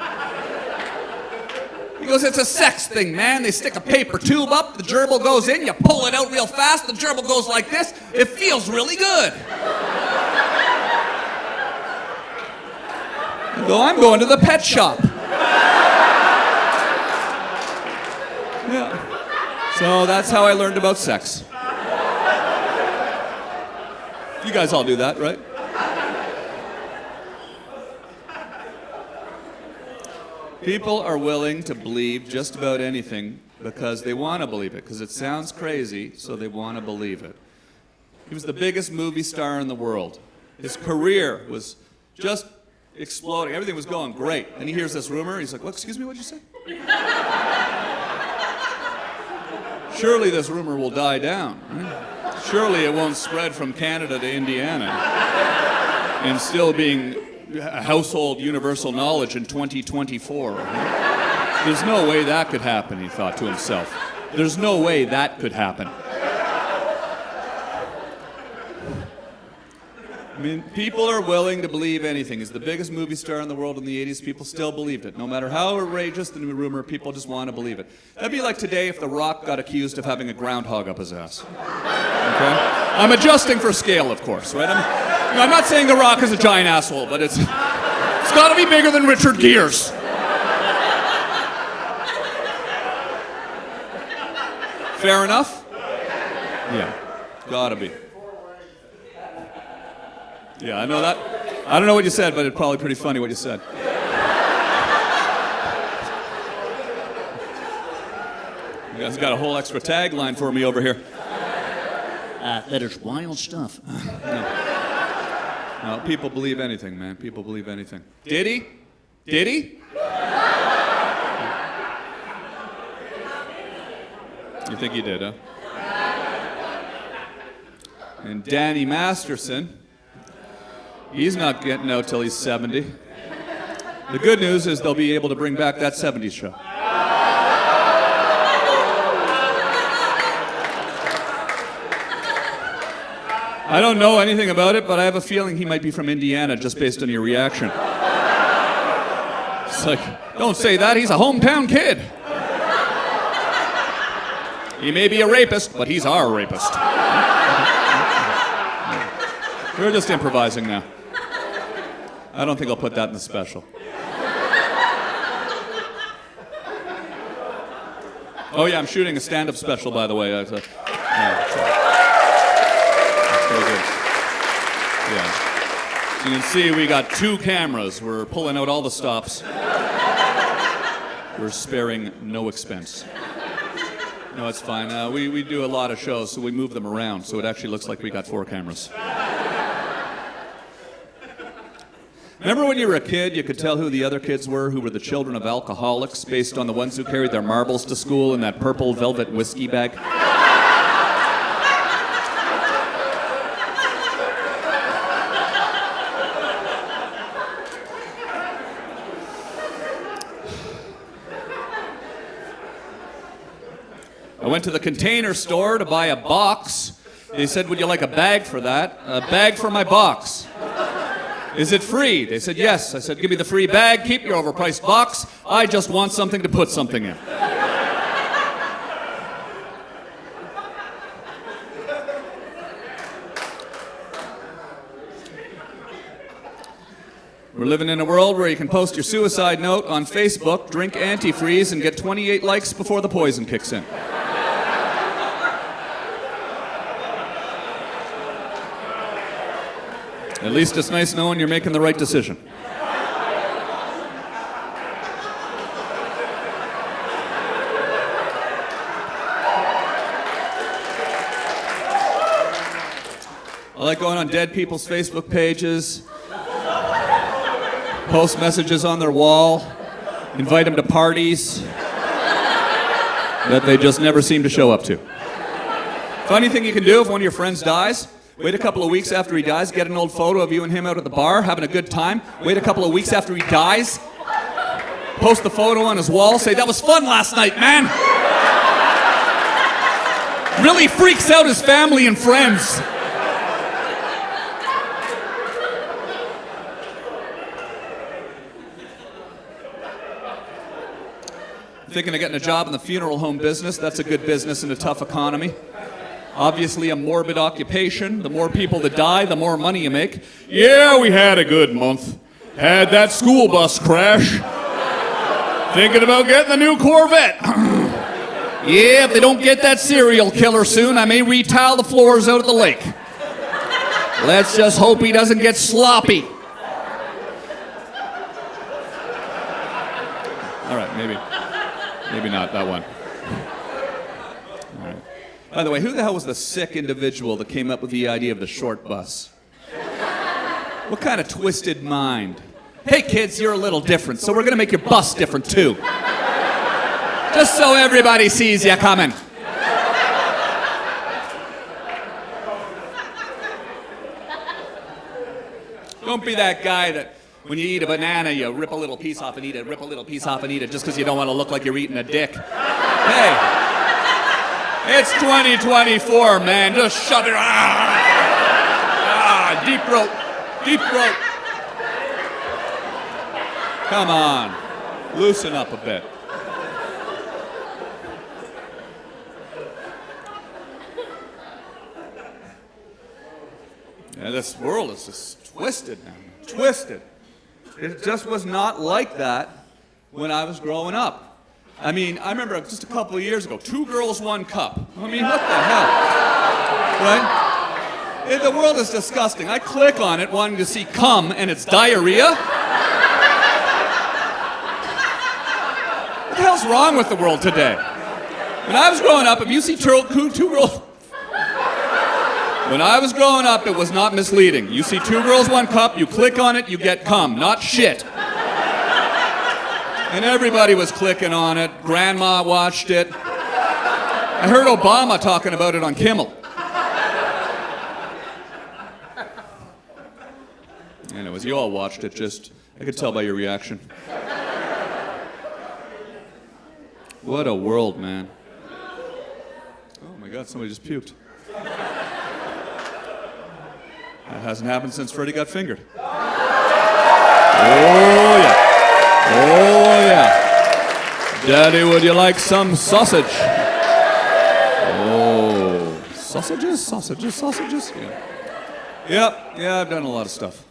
He goes, it's a sex thing, man. They stick a paper tube up, the gerbil goes in, you pull it out real fast, the gerbil goes like this. It feels really good. I go, I'm going to the pet shop. Yeah. So that's how I learned about sex. You guys all do that, right? People are willing to believe just about anything because they want to believe it, because it sounds crazy, so they want to believe it. He was the biggest movie star in the world. His career was just exploding. Everything was going great. And he hears this rumor. He's like, what, excuse me, what'd you say? Surely this rumor will die down. Right? Surely it won't spread from Canada to Indiana and still being household universal knowledge in 2024. Right? There's no way that could happen, he thought to himself. There's no way that could happen. I mean, people are willing to believe anything. He's the biggest movie star in the world in the 80s. People still believed it. No matter how outrageous the rumor, people just want to believe it. That'd be like today if The Rock got accused of having a groundhog up his ass. Okay? I'm adjusting for scale, of course, right? I'm not saying The Rock is a giant asshole, but it's got to be bigger than Richard Gere's. Fair enough? Yeah, gotta be. Yeah, I know that. I don't know what you said, but it's probably pretty funny what you said. You guys got a whole extra tagline for me over here. That is wild stuff. No, people believe anything, man. People believe anything. Did he? Did he? You think he did, huh? And Danny Masterson, he's not getting out till he's 70. The good news is they'll be able to bring back that 70s show. I don't know anything about it, but I have a feeling he might be from Indiana just based on your reaction. It's like, don't say that, he's a hometown kid. He may be a rapist, but he's our rapist. We're just improvising now. I don't think I'll put that in the special. Oh yeah, I'm shooting a stand-up special, by the way. That's very good. Yeah. So you can see we got 2 cameras. We're pulling out all the stops. We're sparing no expense. No, it's fine. We do a lot of shows, so we move them around, so it actually looks like we got 4 cameras. Remember when you were a kid, you could tell who the other kids were, who were the children of alcoholics, based on the ones who carried their marbles to school in that purple velvet whiskey bag? I went to the Container Store to buy a box. They said, would you like a bag for that? A bag for my box. Is it free? They said, yes. I said, give me the free bag, keep your overpriced box. I just want something to put something in. We're living in a world where you can post your suicide note on Facebook, drink antifreeze, and get 28 likes before the poison kicks in. At least it's nice knowing you're making the right decision. I like going on dead people's Facebook pages, post messages on their wall, invite them to parties. that they just never seem to show up to. Funny thing you can do if one of your friends dies, wait a couple of weeks after he dies, get an old photo of you and him out at the bar having a good time, wait a couple of weeks after he dies, post the photo on his wall, say, "That was fun last night, man." Really freaks out his family and friends. Thinking of getting a job in the funeral home business. That's a good business in a tough economy. Obviously a morbid occupation. The more people that die, the more money you make. Yeah, we had a good month. Had that school bus crash. Thinking about getting the new Corvette. Yeah, if they don't get that serial killer soon, I may retile the floors out at the lake. Let's just hope he doesn't get sloppy. All right, maybe not that one. All right. By the way, who the hell was the sick individual that came up with the idea of the short bus? What kind of twisted mind? Hey kids, you're a little different, so we're gonna make your bus different too. Just so everybody sees you coming. Don't be that guy that when you eat a banana, you rip a little piece off and eat it, rip a little piece off and eat it just because you don't want to look like you're eating a dick. Hey, it's 2024, man. Just shut it. Deep throat. Deep throat. Come on. Loosen up a bit. Yeah, this world is just twisted now. Twisted. It just was not like that when I was growing up. I mean, I remember just a couple of years ago, 2 girls, 1 cup. I mean, what the hell? Right? The world is disgusting. I click on it wanting to see cum and it's diarrhea. What the hell's wrong with the world today? When I was growing up, if you see 2 girls... When I was growing up, it was not misleading. You see 2 girls, 1 cup, you click on it, you get cum, not shit. And everybody was clicking on it. Grandma watched it. I heard Obama talking about it on Kimmel. Anyways, you all watched it, I could tell by your reaction. What a world, man. Oh my God, somebody just puked. That hasn't happened since Freddy Got Fingered. Oh yeah. Oh yeah. Daddy, would you like some sausage? Oh, sausages? Yeah. Yeah, I've done a lot of stuff.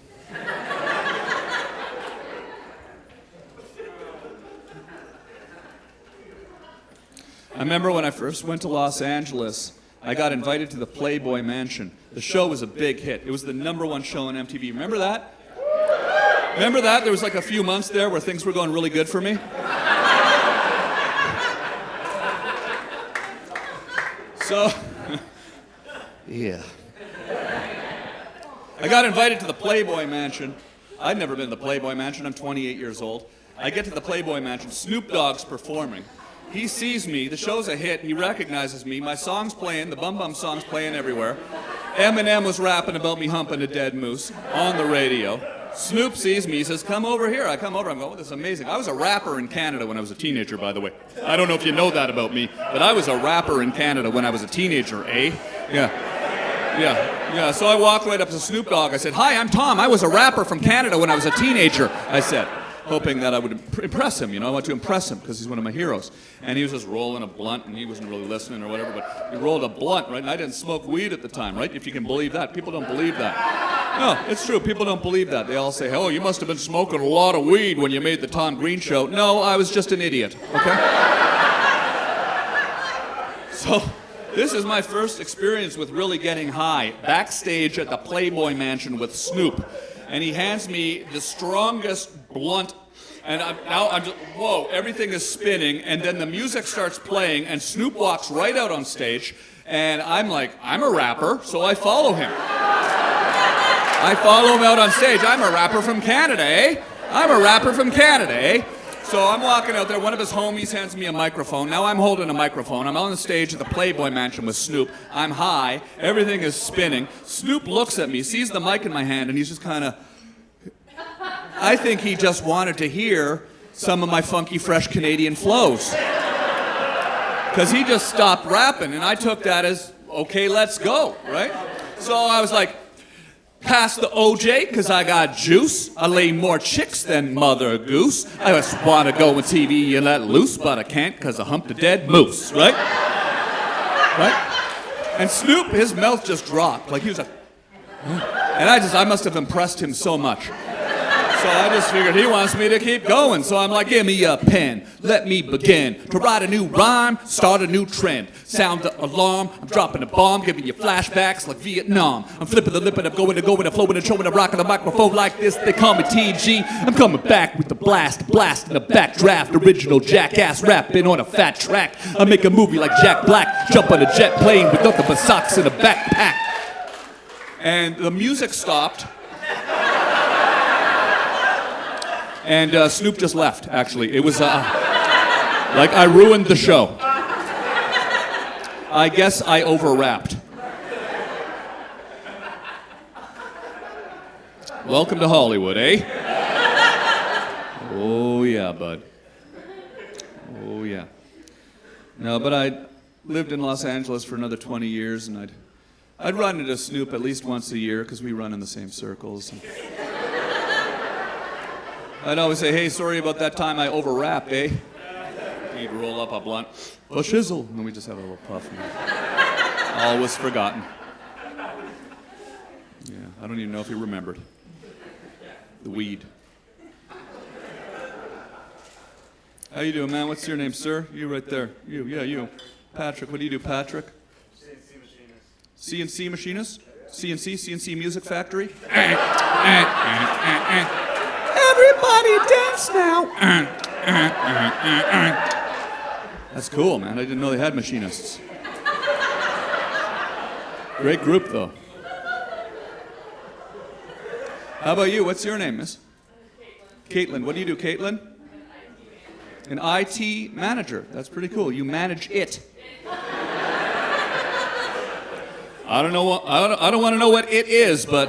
I remember when I first went to Los Angeles, I got invited to the Playboy Mansion. The show was a big hit. It was the #1 show on MTV. Remember that? Remember that? There was like a few months there where things were going really good for me. So, yeah. I got invited to the Playboy Mansion. I'd never been to the Playboy Mansion. I'm 28 years old. I get to the Playboy Mansion. Snoop Dogg's performing. He sees me, the show's a hit, he recognizes me, my song's playing, the Bum Bum song's playing everywhere. Eminem was rapping about me humping a dead moose on the radio. Snoop sees me, he says, "Come over here." I come over, I'm going, "Oh, this is amazing." I was a rapper in Canada when I was a teenager, by the way. I don't know if you know that about me, but I was a rapper in Canada when I was a teenager, eh? Yeah, so I walked right up to Snoop Dogg, I said, "Hi, I'm Tom, I was a rapper from Canada when I was a teenager," I said. Hoping that I would impress him, I want to impress him because he's one of my heroes. And he was just rolling a blunt and he wasn't really listening or whatever, but he rolled a blunt, right? And I didn't smoke weed at the time, right? If you can believe that. People don't believe that. No, it's true. People don't believe that. They all say, "Oh, you must have been smoking a lot of weed when you made the Tom Green show." No, I was just an idiot, okay? So, this is my first experience with really getting high, backstage at the Playboy Mansion with Snoop. And he hands me the strongest blunt, and I'm just, whoa, everything is spinning, and then the music starts playing, and Snoop walks right out on stage, and I'm like, I'm a rapper, so I follow him. I follow him out on stage. I'm a rapper from Canada, eh? I'm a rapper from Canada, eh? So I'm walking out there. One of his homies hands me a microphone. Now I'm holding a microphone. I'm on the stage at the Playboy Mansion with Snoop. I'm high. Everything is spinning. Snoop looks at me, sees the mic in my hand, and he's just kind of... I think he just wanted to hear some of my funky, fresh Canadian flows. Because he just stopped rapping, and I took that as, okay, let's go, right? So I was like, pass the OJ, because I got juice. I lay more chicks than Mother Goose. I just want to go on TV and let loose, but I can't because I humped a dead moose, right? Right? And Snoop, his mouth just dropped. Like he was like, huh? And I must have impressed him so much. So I just figured he wants me to keep going. So I'm like, give me a pen, let me begin to write a new rhyme, start a new trend. Sound the alarm, I'm dropping a bomb, giving you flashbacks like Vietnam. I'm flipping the lip and I'm going to flowing and showing and rocking the microphone like this. They call me TG. I'm coming back with the blast in the backdraft. Original jackass rapping on a fat track. I make a movie like Jack Black, jump on a jet plane with nothing but socks in a backpack. And the music stopped. And Snoop just left, actually. It was, like I ruined the show. I guess I overwrapped. Welcome to Hollywood, eh? Oh, yeah, bud. Oh, yeah. No, but I lived in Los Angeles for another 20 years, and I'd run into Snoop at least once a year, because we run in the same circles. I'd always say, hey, sorry about that time I overwrapped, eh? He'd roll up a blunt, a shizzle, and we just have a little puff. All was forgotten. Yeah, I don't even know if he remembered. The weed. How you doing, man? What's your name, sir? You right there. You, yeah, you. Patrick, what do you do, Patrick? CNC machinist. CNC Music Factory? Everybody dance now. That's cool, man. I didn't know they had machinists. Great group, though. How about you? What's your name, miss? Caitlin. What do you do, Caitlin? An IT manager. That's pretty cool. You manage it. I don't want to know what it is, but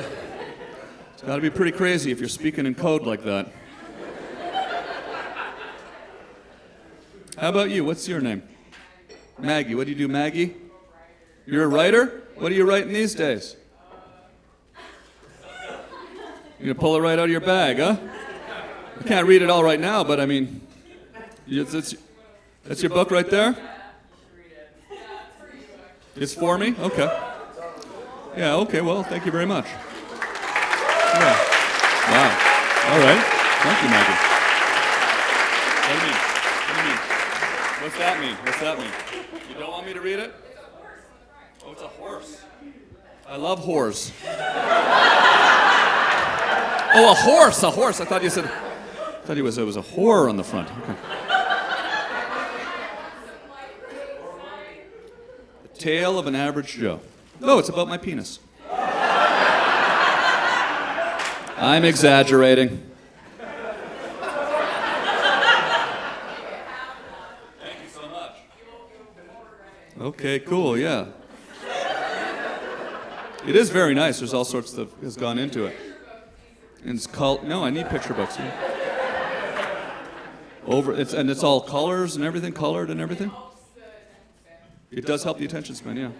it's got to be pretty crazy if you're speaking in code like that. How about you? What's your name? Maggie. What do you do, Maggie? You're a writer? What are you writing these days? You're going to pull it right out of your bag, huh? I can't read it all right now, but I mean, that's your book right there? It's for me? Okay. Yeah, okay, well, thank you very much. Yeah. Wow. All right. Thank you, Maggie. What do you mean? What's that mean? What's that mean? You don't want me to read it? Oh, it's a horse. I love whores. Oh, a horse. I thought you said... I thought it was a whore on the front. Okay. The Tale of an Average Joe. No, it's about my penis. I'm exaggerating. Thank you so much. Okay, cool, yeah. It is very nice. There's all sorts that has gone into it. And it's called... No, I need picture books. Yeah. It's all colors and everything, colored and everything. It does help the attention span, yeah.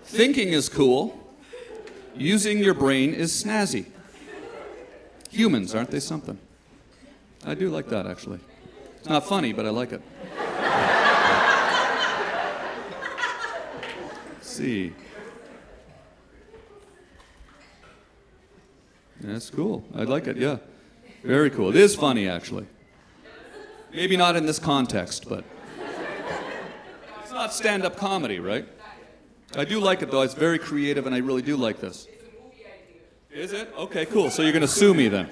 Thinking is cool. Using your brain is snazzy. Humans, aren't they something? I do like that, actually. It's not funny, but I like it. Let's see. That's cool. I like it, yeah. Very cool. It is funny, actually. Maybe not in this context, but... It's not stand-up comedy, right? I do like it, though. It's very creative, and I really do like this. Is it? Okay, cool. So you're going to sue me, then.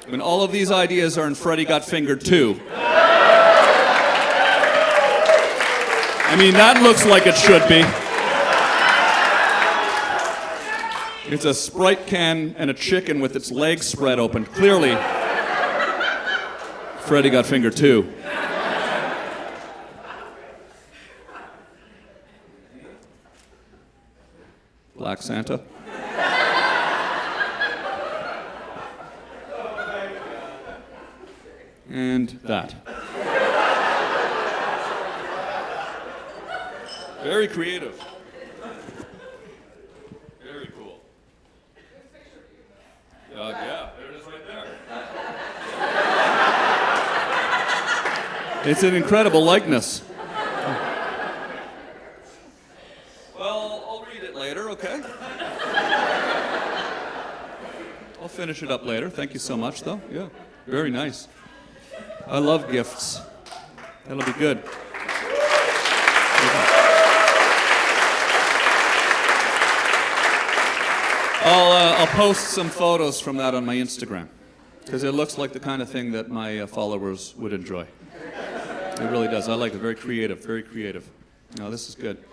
When all of these ideas are in Freddy Got Fingered, too. I mean, that looks like it should be. It's a Sprite can and a chicken with its legs spread open. Clearly, Freddy got fingered too. Black Santa. And that. Very creative. Very cool. Yeah, there it is right there. It's an incredible likeness. Well, I'll read it later, okay? I'll finish it up later. Thank you so much, though. Yeah, very nice. I love gifts. That'll be good. I'll post some photos from that on my Instagram, because it looks like the kind of thing that my followers would enjoy. It really does. I like it. Very creative. Very creative. No, this is good.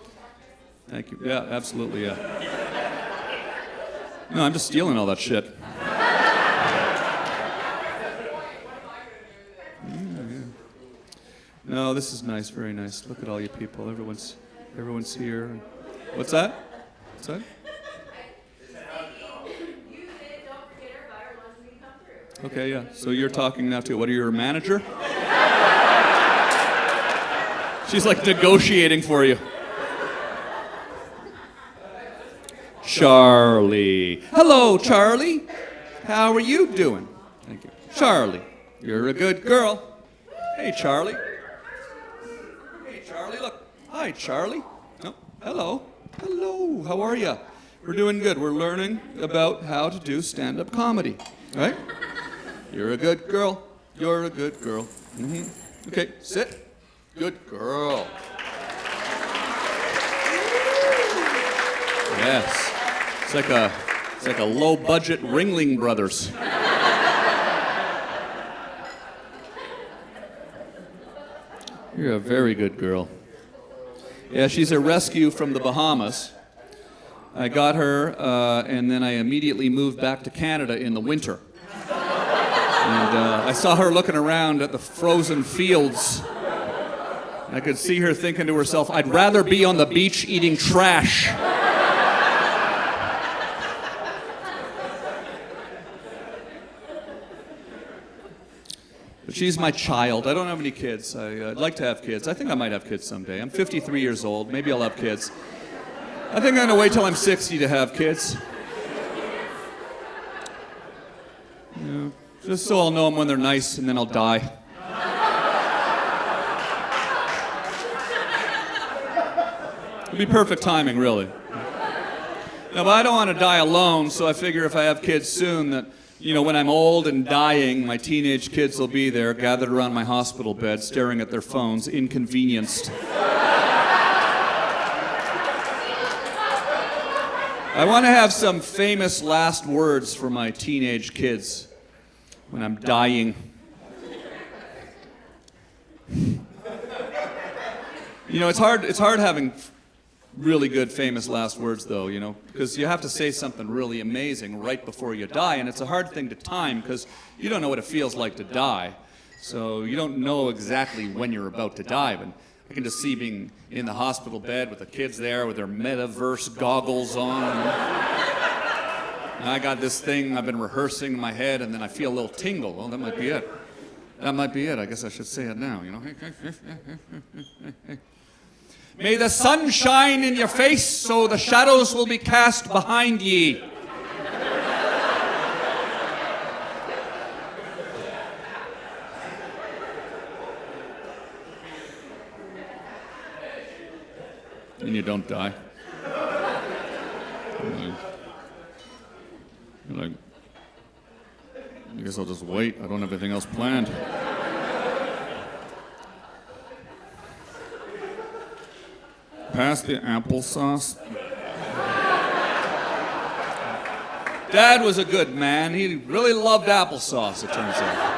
Thank you. Yeah, absolutely. Yeah. No, I'm just stealing all that shit. No, this is nice, very nice. Look at all you people. Everyone's here. What's that? What's that? Okay, yeah. So you're talking now too. What are you, your manager? She's like negotiating for you. Charlie. Hello, Charlie. How are you doing? Thank you. Charlie, you're a good girl. Hey, Charlie. Charlie, look. Hi, Charlie. Oh, hello. Hello. How are you? We're doing good. We're learning about how to do stand-up comedy, right? You're a good girl. You're a good girl. Mm-hmm. Okay, sit. Good girl. Yes. It's like a low-budget Ringling Brothers. You're a very good girl. Yeah, she's a rescue from the Bahamas. I got her, and then I immediately moved back to Canada in the winter. And I saw her looking around at the frozen fields. I could see her thinking to herself, I'd rather be on the beach eating trash. But she's my child. I don't have any kids. I'd like to have kids. I think I might have kids someday. I'm 53 years old. Maybe I'll have kids. I think I'm going to wait till I'm 60 to have kids. Yeah. Just so I'll know them when they're nice, and then I'll die. It'll be perfect timing, really. Now, but I don't want to die alone, so I figure if I have kids soon that, you know, when I'm old and dying, my teenage kids will be there, gathered around my hospital bed, staring at their phones, inconvenienced. I want to have some famous last words for my teenage kids when I'm dying. You know, it's hard having really good famous last words, though, you know, because you have to say something really amazing right before you die, and it's a hard thing to time because you don't know what it feels like to die. So you don't know exactly when you're about to die, but I can just see being in the hospital bed with the kids there with their metaverse goggles on. And I got this thing I've been rehearsing in my head, and then I feel a little tingle. Well, that might be it. That might be it. I guess I should say it now, you know. May the sun shine in your face, so the shadows will be cast behind ye. And you don't die. You're like, I guess I'll just wait. I don't have anything else planned. Pass the applesauce. Dad was a good man. He really loved applesauce, it turns out.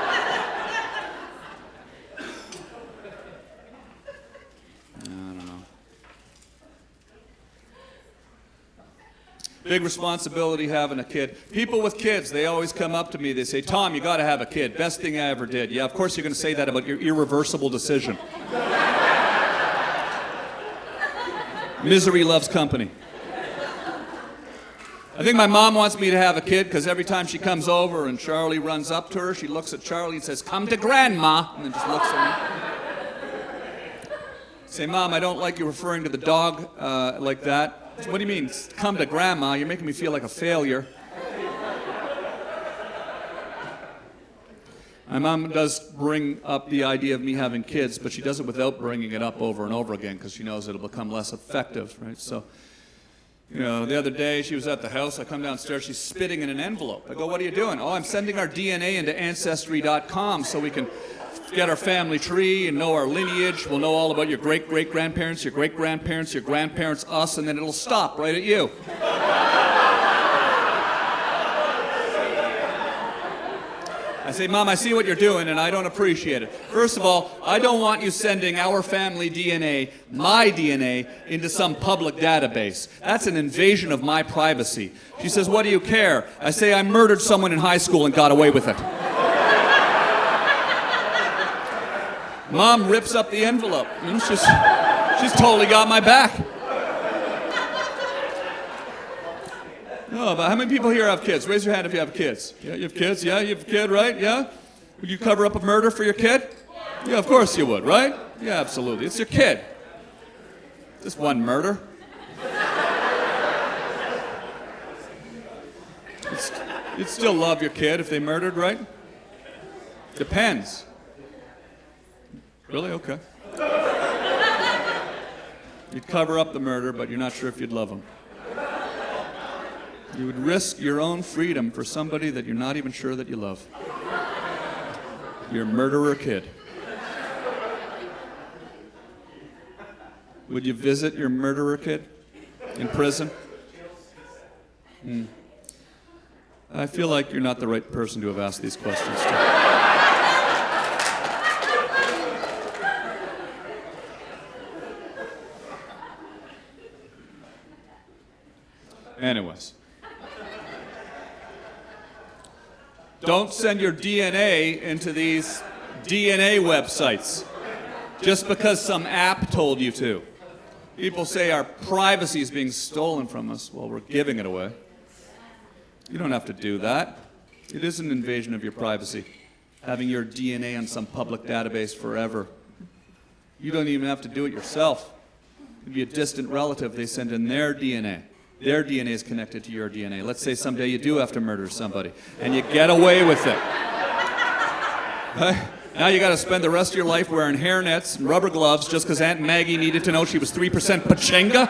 Big responsibility having a kid. People with kids, they always come up to me. They say, Tom, you got to have a kid. Best thing I ever did. Yeah, of course you're going to say that about your irreversible decision. Misery loves company. I think my mom wants me to have a kid because every time she comes over and Charlie runs up to her, she looks at Charlie and says, come to Grandma, and then just looks at me. Say, Mom, I don't like you referring to the dog like that. What do you mean, come to Grandma? You're making me feel like a failure. My mom does bring up the idea of me having kids, but she does it without bringing it up over and over again because she knows it'll become less effective, right? So, you know, the other day she was at the house. I come downstairs, she's spitting in an envelope. I go, what are you doing? Oh, I'm sending our DNA into Ancestry.com so we can get our family tree and know our lineage. We'll know all about your great-great-grandparents, your great-grandparents, your grandparents, us, and then it'll stop right at you. I say, Mom, I see what you're doing, and I don't appreciate it. First of all, I don't want you sending our family DNA, my DNA, into some public database. That's an invasion of my privacy. She says, what do you care? I say, I murdered someone in high school and got away with it. Mom rips up the envelope. You know, she's totally got my back. No, but how many people here have kids? Raise your hand if you have kids. Yeah, you have kids? Yeah, you have a kid, right? Yeah? Would you cover up a murder for your kid? Yeah, of course you would, right? Yeah, absolutely. It's your kid. Just one murder. You'd still love your kid if they murdered, right? Depends. Really? Okay. You'd cover up the murder, but you're not sure if you'd love them. You would risk your own freedom for somebody that you're not even sure that you love. Your murderer kid. Would you visit your murderer kid in prison? I feel like you're not the right person to have asked these questions to. Anyways. Don't send your DNA into these DNA websites just because some app told you to. People say our privacy is being stolen from us. Well, we're giving it away. You don't have to do that. It is an invasion of your privacy, having your DNA on some public database forever. You don't even have to do it yourself. It could be a distant relative. They send in their DNA. Their DNA is connected to your DNA. Let's say someday you do have to murder somebody, and you get away with it. Now you got to spend the rest of your life wearing hairnets and rubber gloves just because Aunt Maggie needed to know she was 3% pachenga?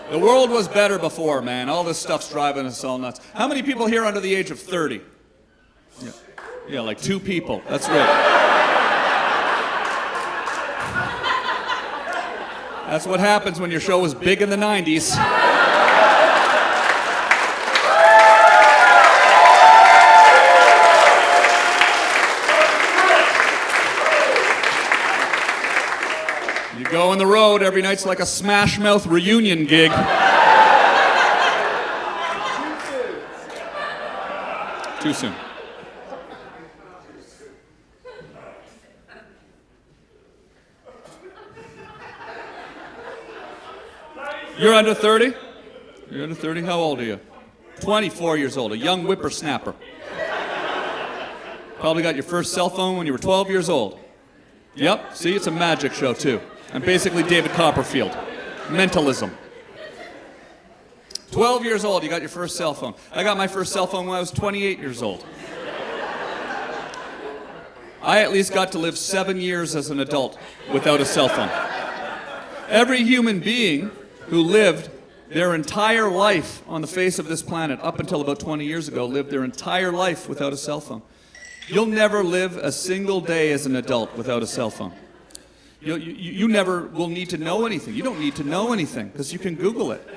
The world was better before, man. All this stuff's driving us all nuts. How many people here under the age of 30? Yeah, like 2 people. That's right. That's what happens when your show was big in the 90s. You go on the road, every night's like a Smash Mouth reunion gig. Too soon. You're under 30? You're under 30? How old are you? 24 years old, a young whippersnapper. Probably got your first cell phone when you were 12 years old. Yep, see, it's a magic show too. I'm basically David Copperfield. Mentalism. 12 years old, you got your first cell phone. I got my first cell phone when I was 28 years old. I at least got to live 7 years as an adult without a cell phone. Every human being who lived their entire life on the face of this planet, up until about 20 years ago, lived their entire life without a cell phone. You'll never live a single day as an adult without a cell phone. You never will need to know anything. You don't need to know anything because you can Google it.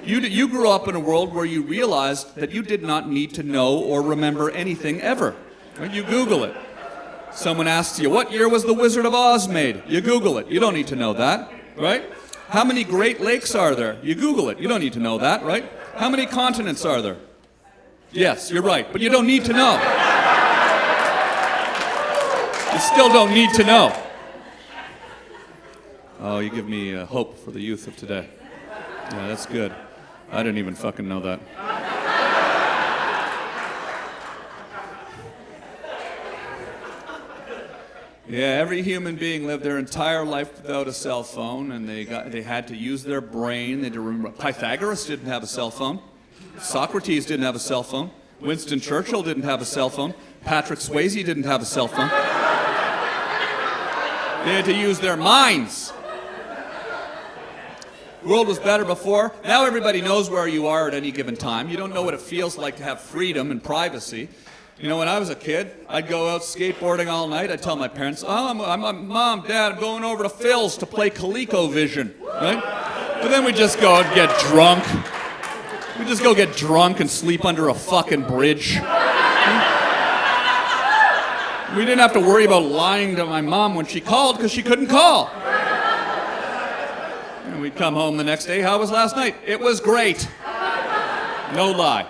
You grew up in a world where you realized that you did not need to know or remember anything ever. Right? You Google it. Someone asks you, what year was The Wizard of Oz made? You Google it. You don't need to know that, right? How many Great Lakes are there? You Google it. You don't need to know that, right? How many continents are there? Yes, you're right, but you don't need to know. You still don't need to know. Oh, you give me hope for the youth of today. Yeah, that's good. I didn't even fucking know that. Yeah, every human being lived their entire life without a cell phone, and they had to use their brain. They had to remember. Pythagoras didn't have a cell phone. Socrates didn't have a cell phone. Winston Churchill didn't have a cell phone. Patrick Swayze didn't have a cell phone. They had to use their minds. The world was better before. Now everybody knows where you are at any given time. You don't know what it feels like to have freedom and privacy. You know, when I was a kid, I'd go out skateboarding all night. I'd tell my parents, oh, Mom, Dad, I'm going over to Phil's to play ColecoVision, right? But then we'd just go and get drunk. We'd just go get drunk and sleep under a fucking bridge. We didn't have to worry about lying to my mom when she called because she couldn't call. And we'd come home the next day. How was last night? It was great. No lie.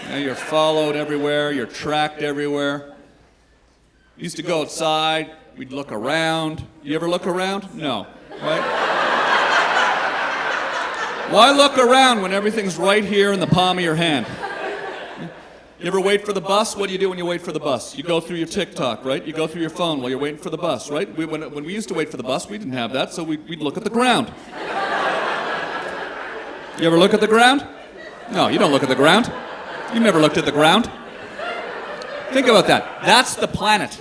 Now you're followed everywhere. You're tracked everywhere. We used to go outside. We'd look around. You ever look around? No. Right? Why look around when everything's right here in the palm of your hand? You ever wait for the bus? What do you do when you wait for the bus? You go through your TikTok, right? You go through your phone while you're waiting for the bus, right? When we used to wait for the bus, we didn't have that, so we'd look at the ground. You ever look at the ground? No, you don't look at the ground. You've never looked at the ground. Think about that. That's the planet.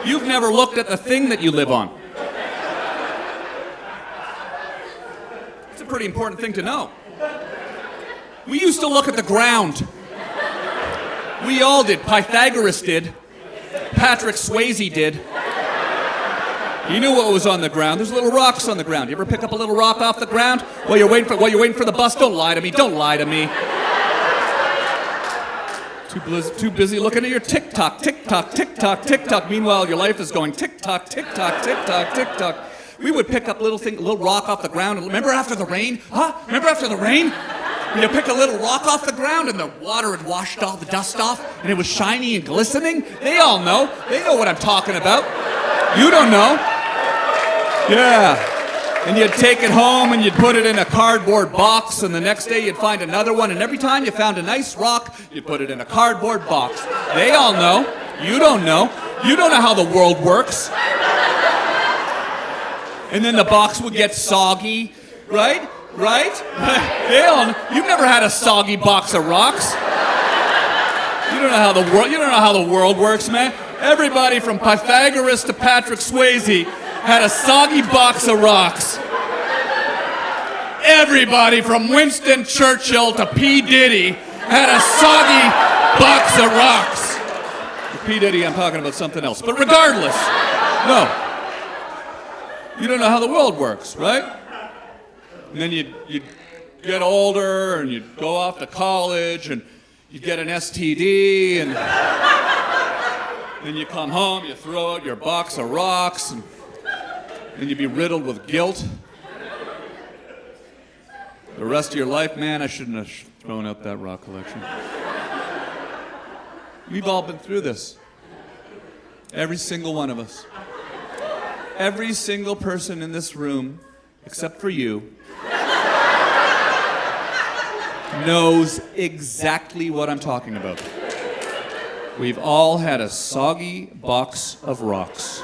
You've never looked at the thing that you live on. It's a pretty important thing to know. We used to look at the ground. We all did. Pythagoras did. Patrick Swayze did. He knew what was on the ground. There's little rocks on the ground. You ever pick up a little rock off the ground while you're waiting for the bus? Don't lie to me. Don't lie to me. Too busy looking at your TikTok, TikTok, TikTok, TikTok. Meanwhile, your life is going TikTok, TikTok, TikTok, TikTok. We would pick up little rock off the ground. Remember after the rain? Huh? Remember after the rain? When you pick a little rock off the ground and the water had washed all the dust off and it was shiny and glistening? They all know. They know what I'm talking about. You don't know. Yeah. And you'd take it home and you'd put it in a cardboard box, and the next day you'd find another one, and every time you found a nice rock, you'd put it in a cardboard box. They all know. You don't know. You don't know how the world works. And then the box would get soggy, right? Right? They all know. You've never had a soggy box of rocks. You don't know how the world works, man. Everybody from Pythagoras to Patrick Swayze had a soggy box of rocks. Everybody from Winston Churchill to P. Diddy had a soggy box of rocks. For P. Diddy, I'm talking about something else. But regardless, no. You don't know how the world works, right? And then you'd get older and you'd go off to college and you'd get an STD, and then you come home, you throw out your box of rocks, and then you'd be riddled with guilt. The rest of your life, man, I shouldn't have thrown out that rock collection. We've all been through this. Every single one of us. Every single person in this room, except for you, knows exactly what I'm talking about. We've all had a soggy box of rocks.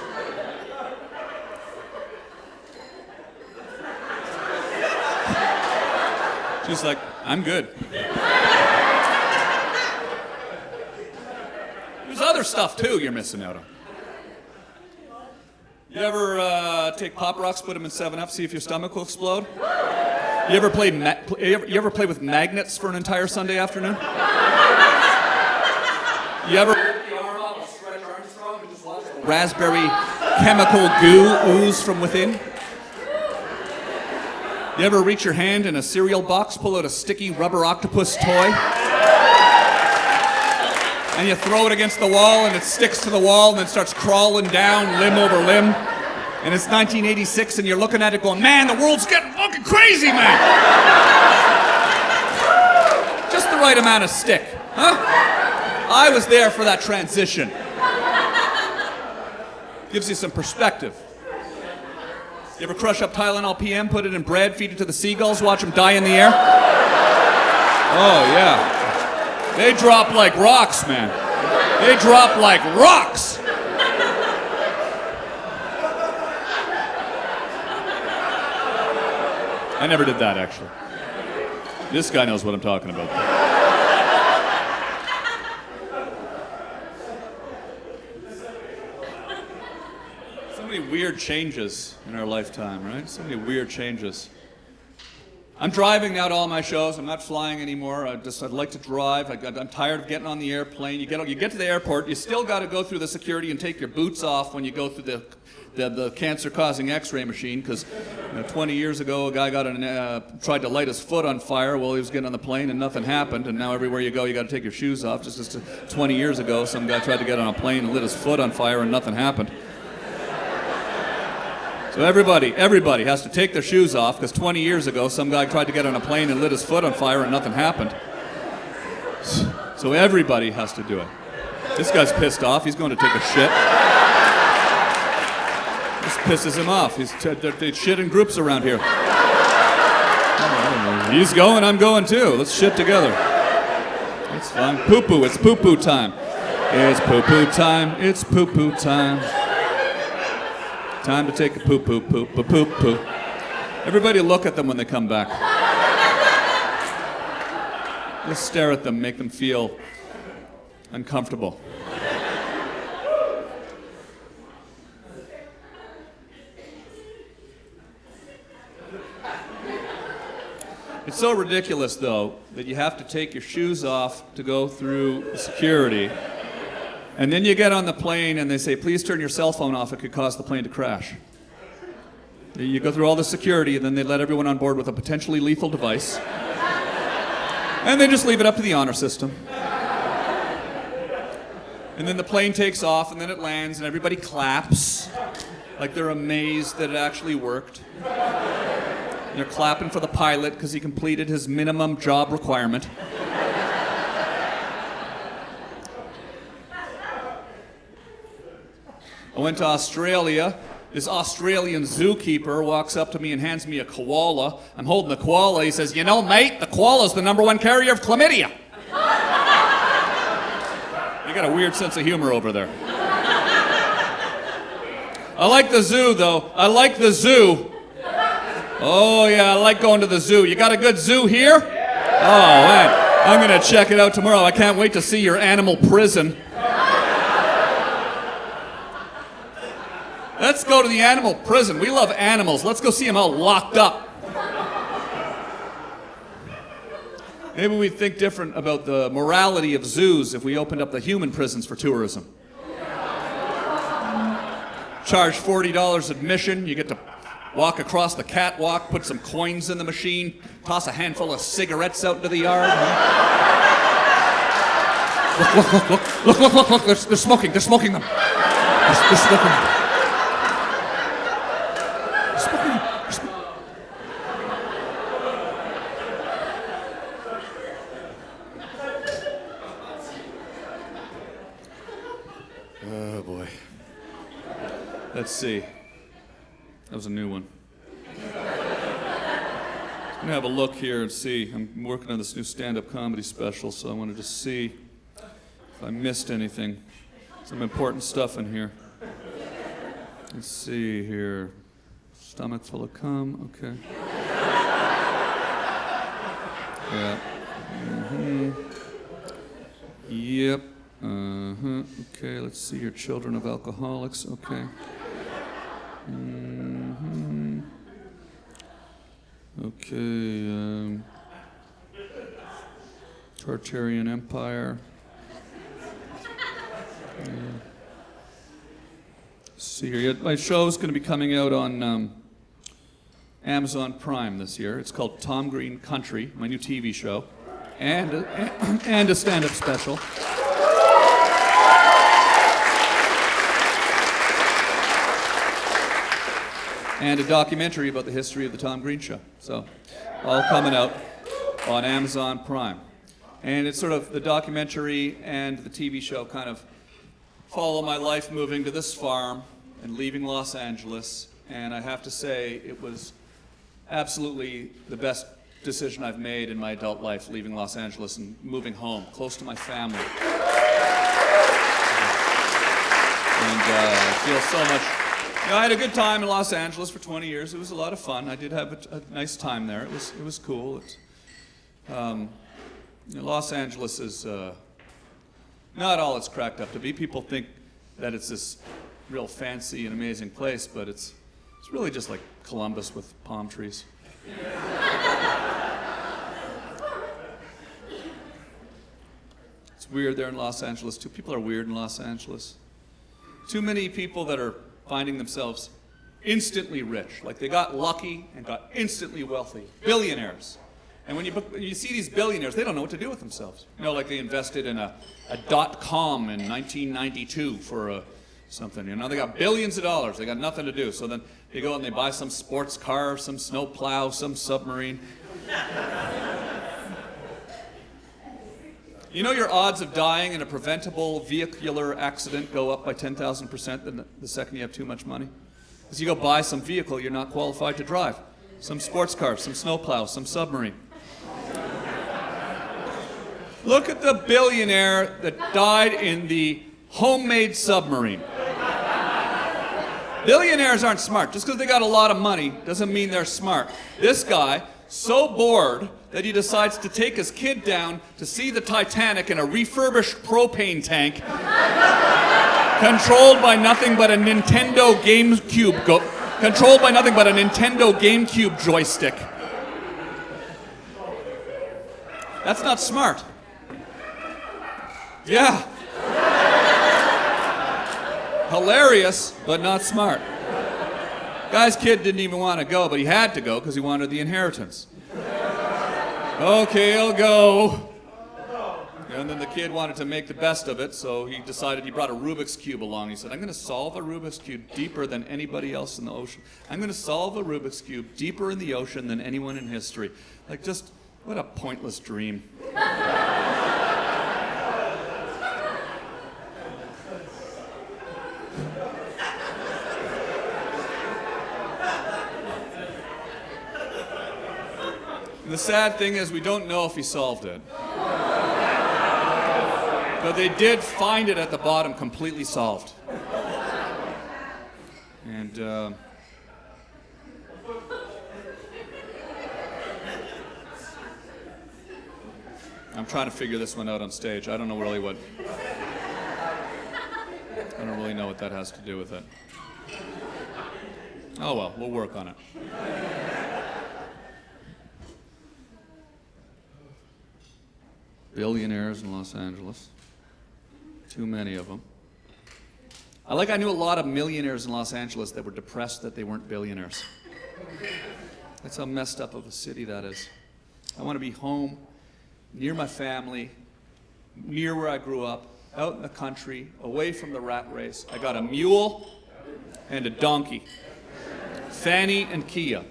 She's like, I'm good. There's other stuff too you're missing out on. You ever take Pop Rocks, put them in 7-Up, see if your stomach will explode? You ever play with magnets for an entire Sunday afternoon? You ever rip the arm off and stretch Armstrong and just watch the raspberry chemical goo ooze from within? You ever reach your hand in a cereal box, pull out a sticky rubber octopus toy? and you throw it against the wall, and it sticks to the wall, and then starts crawling down limb over limb. And it's 1986, and you're looking at it going, man, the world's getting fucking crazy, man. Just the right amount of stick, huh? I was there for that transition. Gives you some perspective. You ever crush up Tylenol PM, put it in bread, feed it to the seagulls, watch them die in the air? Oh, yeah. They drop like rocks, man. They drop like rocks. I never did that, actually. This guy knows what I'm talking about. So many weird changes in our lifetime, right? So many weird changes. I'm driving now to all my shows. I'm not flying anymore. I'd like to drive. I'm tired of getting on the airplane. You get to the airport. You still got to go through the security and take your boots off when you go through the cancer-causing X-ray machine. Because 20 years ago, a guy tried to light his foot on fire while he was getting on the plane, and nothing happened. And now everywhere you go, you got to take your shoes off. Just 20 years ago, some guy tried to get on a plane and lit his foot on fire, and nothing happened. So everybody has to take their shoes off, because 20 years ago, some guy tried to get on a plane and lit his foot on fire and nothing happened. So everybody has to do it. This guy's pissed off. He's going to take a shit. This pisses him off. They shit in groups around here. He's going, I'm going too. Let's shit together. It's fine. Poo-poo. It's poo-poo time. It's poo-poo time. It's poo-poo time. Time to take a poo-poo. Everybody look at them when they come back. Just stare at them, make them feel uncomfortable. It's so ridiculous, though, that you have to take your shoes off to go through security. And then you get on the plane and they say, please turn your cell phone off, it could cause the plane to crash. You go through all the security and then they let everyone on board with a potentially lethal device. And they just leave it up to the honor system. And then the plane takes off and then it lands and everybody claps like they're amazed that it actually worked. And they're clapping for the pilot because he completed his minimum job requirement. I went to Australia. This Australian zookeeper walks up to me and hands me a koala. I'm holding the koala. He says, you know, mate, the koala's the #1 carrier of chlamydia. You got a weird sense of humor over there. I like the zoo, though. I like the zoo. Oh, yeah, I like going to the zoo. You got a good zoo here? Oh, man. I'm going to check it out tomorrow. I can't wait to see your animal prison. Let's go to the animal prison. We love animals. Let's go see them all locked up. Maybe we'd think different about the morality of zoos if we opened up the human prisons for tourism. Charge $40 admission. You get to walk across the catwalk, put some coins in the machine, toss a handful of cigarettes out into the yard. Look. They're smoking them. They're smoking them. Oh boy. Let's see. That was a new one. I'm gonna have a look here and see. I'm working on this new stand-up comedy special, so I wanted to see if I missed anything. Some important stuff in here. Let's see here. Stomach full of cum. Okay. Yeah. Mm-hmm. Yep. Uh-huh. Okay, let's see here. Children of alcoholics. Okay. Mm-hmm. Okay. Tartarian Empire. See here. My show's going to be coming out on Amazon Prime this year. It's called Tom Green Country, my new TV show, and a stand-up special. and a documentary about the history of the Tom Green Show. So, all coming out on Amazon Prime. And it's sort of the documentary and the TV show kind of follow my life moving to this farm and leaving Los Angeles. And I have to say, it was absolutely the best decision I've made in my adult life, leaving Los Angeles and moving home, close to my family. And I feel so much. You know, I had a good time in Los Angeles for 20 years. It was a lot of fun. I did have a nice time there. It was cool. You know, Los Angeles is not all it's cracked up to be. People think that it's this real fancy and amazing place, but it's really just like Columbus with palm trees. It's weird there in Los Angeles too. People are weird in Los Angeles. Too many people that are finding themselves instantly rich. Like they got lucky and got instantly wealthy. Billionaires. And when you see these billionaires, they don't know what to do with themselves. You know, like they invested in a .com in 1992 for something. You know, they got billions of dollars. They got nothing to do. So then they go and they buy some sports car, some snow plow, some submarine. You know your odds of dying in a preventable vehicular accident go up by 10,000% the second you have too much money? Because you go buy some vehicle you're not qualified to drive. Some sports car, some snow plow, some submarine. Look at the billionaire that died in the homemade submarine. Billionaires aren't smart. Just because they got a lot of money doesn't mean they're smart. This guy, so bored that he decides to take his kid down to see the Titanic in a refurbished propane tank controlled by nothing but a Nintendo GameCube joystick. That's not smart. Yeah. Hilarious, but not smart. Guy's kid didn't even want to go, but he had to go because he wanted the inheritance. Okay, I'll go. And then the kid wanted to make the best of it, so he decided he brought a Rubik's Cube along. He said, I'm going to solve a Rubik's Cube deeper than anybody else in the ocean. I'm going to solve a Rubik's Cube deeper in the ocean than anyone in history. Like, just, what a pointless dream. The sad thing is we don't know if he solved it. But they did find it at the bottom completely solved. And I'm trying to figure this one out on stage. I don't know really know what that has to do with it. Oh well, we'll work on it. Billionaires in Los Angeles. Too many of them. I knew a lot of millionaires in Los Angeles that were depressed that they weren't billionaires. That's how messed up of a city that is. I want to be home, near my family, near where I grew up, out in the country, away from the rat race. I got a mule and a donkey. Fanny and Kia.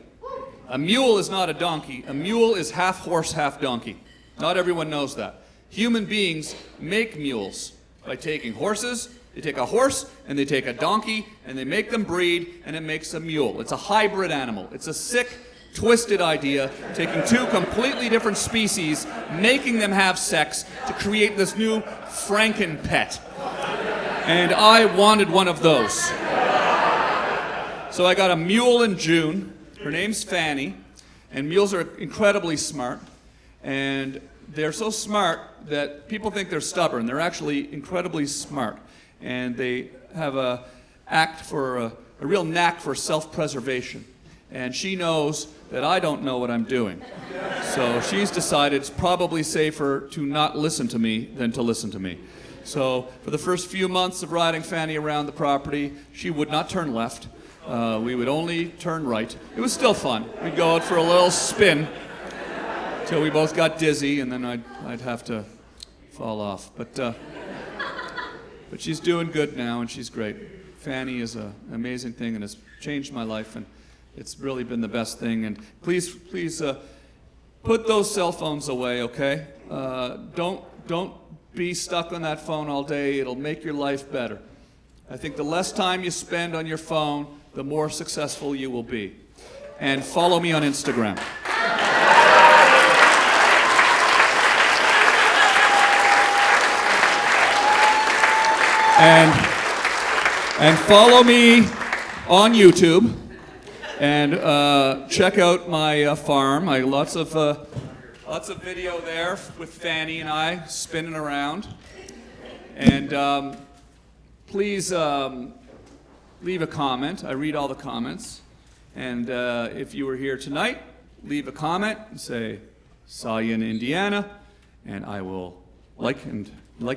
A mule is not a donkey. A mule is half horse, half donkey. Not everyone knows that. Human beings make mules by taking horses. They take a horse and they take a donkey and they make them breed and it makes a mule. It's a hybrid animal. It's a sick, twisted idea, taking two completely different species, making them have sex to create this new Frankenpet. And I wanted one of those. So I got a mule in June. Her name's Fanny. And mules are incredibly smart. And they're so smart that people think they're stubborn. They're actually incredibly smart. And they have a real knack for self-preservation. And she knows that I don't know what I'm doing. So she's decided it's probably safer to not listen to me than to listen to me. So for the first few months of riding Fanny around the property, she would not turn left. We would only turn right. It was still fun. We'd go out for a little spin till we both got dizzy, and then I'd have to fall off. But she's doing good now, and she's great. Fanny is an amazing thing and has changed my life, and It's really been the best thing. And please put those cell phones away, okay? Don't be stuck on that phone all day. It'll make your life better. I think the less time you spend on your phone, the more successful you will be. And follow me on Instagram. And follow me on YouTube. And check out my farm. Lots of video there with Fanny and I spinning around. And please leave a comment. I read all the comments. And if you were here tonight, leave a comment and say, "Saw you in Indiana," and I will like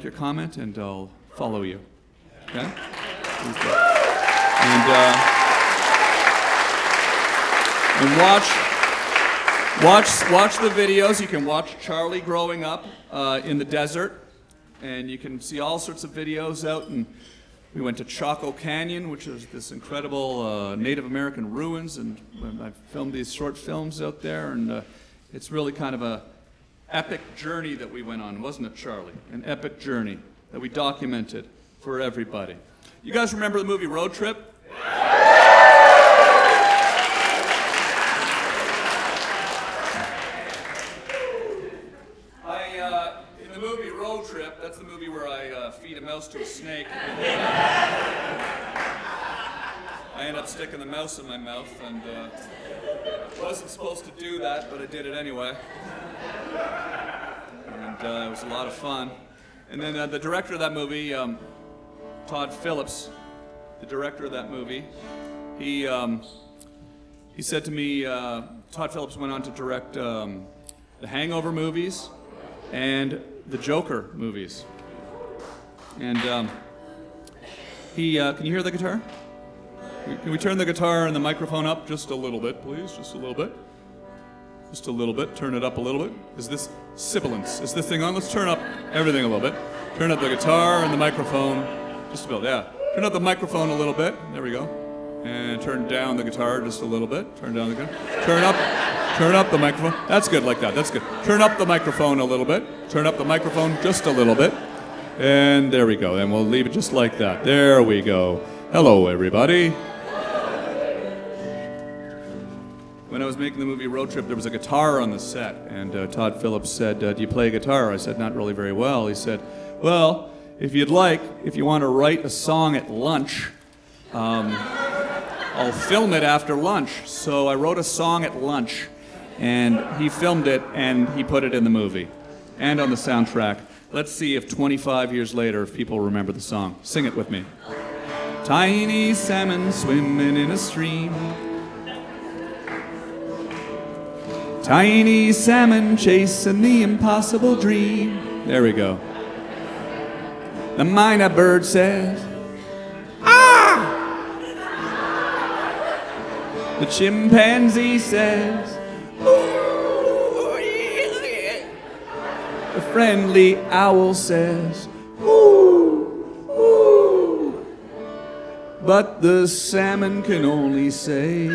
your comment, and I'll follow you. Okay? Please do. And watch the videos. You can watch Charlie growing up in the desert, and you can see all sorts of videos out. And we went to Chaco Canyon, which is this incredible Native American ruins, and I filmed these short films out there. And it's really kind of a epic journey that we went on, wasn't it, Charlie? An epic journey that we documented for everybody. You guys remember the movie Road Trip? In the movie Road Trip, that's the movie where I feed a mouse to a snake. I end up sticking the mouse in my mouth, and wasn't supposed to do that, but I did it anyway. And it was a lot of fun. And then the director of that movie, Todd Phillips, the director of that movie, he said to me, Todd Phillips went on to direct the Hangover movies and the Joker movies. And can you hear the guitar? Can we turn the guitar and the microphone up just a little bit, please? Just a little bit. Just a little bit. Turn it up a little bit. Is this sibilance? Is this thing on? Let's turn up everything a little bit. Turn up the guitar and the microphone. Just a bit, yeah. Turn up the microphone a little bit. There we go. And turn down the guitar just a little bit. Turn down the guitar. Turn up the microphone. That's good, like that. That's good. Turn up the microphone a little bit. Turn up the microphone just a little bit. And there we go. And we'll leave it just like that. There we go. Hello, everybody. When I was making the movie Road Trip, there was a guitar on the set, and Todd Phillips said, "Do you play guitar?" I said, "Not really very well." He said, "Well, if you want to write a song at lunch, I'll film it after lunch." So I wrote a song at lunch, and he filmed it, and he put it in the movie and on the soundtrack. Let's see if 25 years later, if people remember the song. Sing it with me. Tiny salmon swimming in a stream. Tiny salmon chasing the impossible dream. There we go. The mynah bird says, "Ah!" The chimpanzee says, "Ooh, yeah." The friendly owl says, "Ooh, ooh." But the salmon can only say,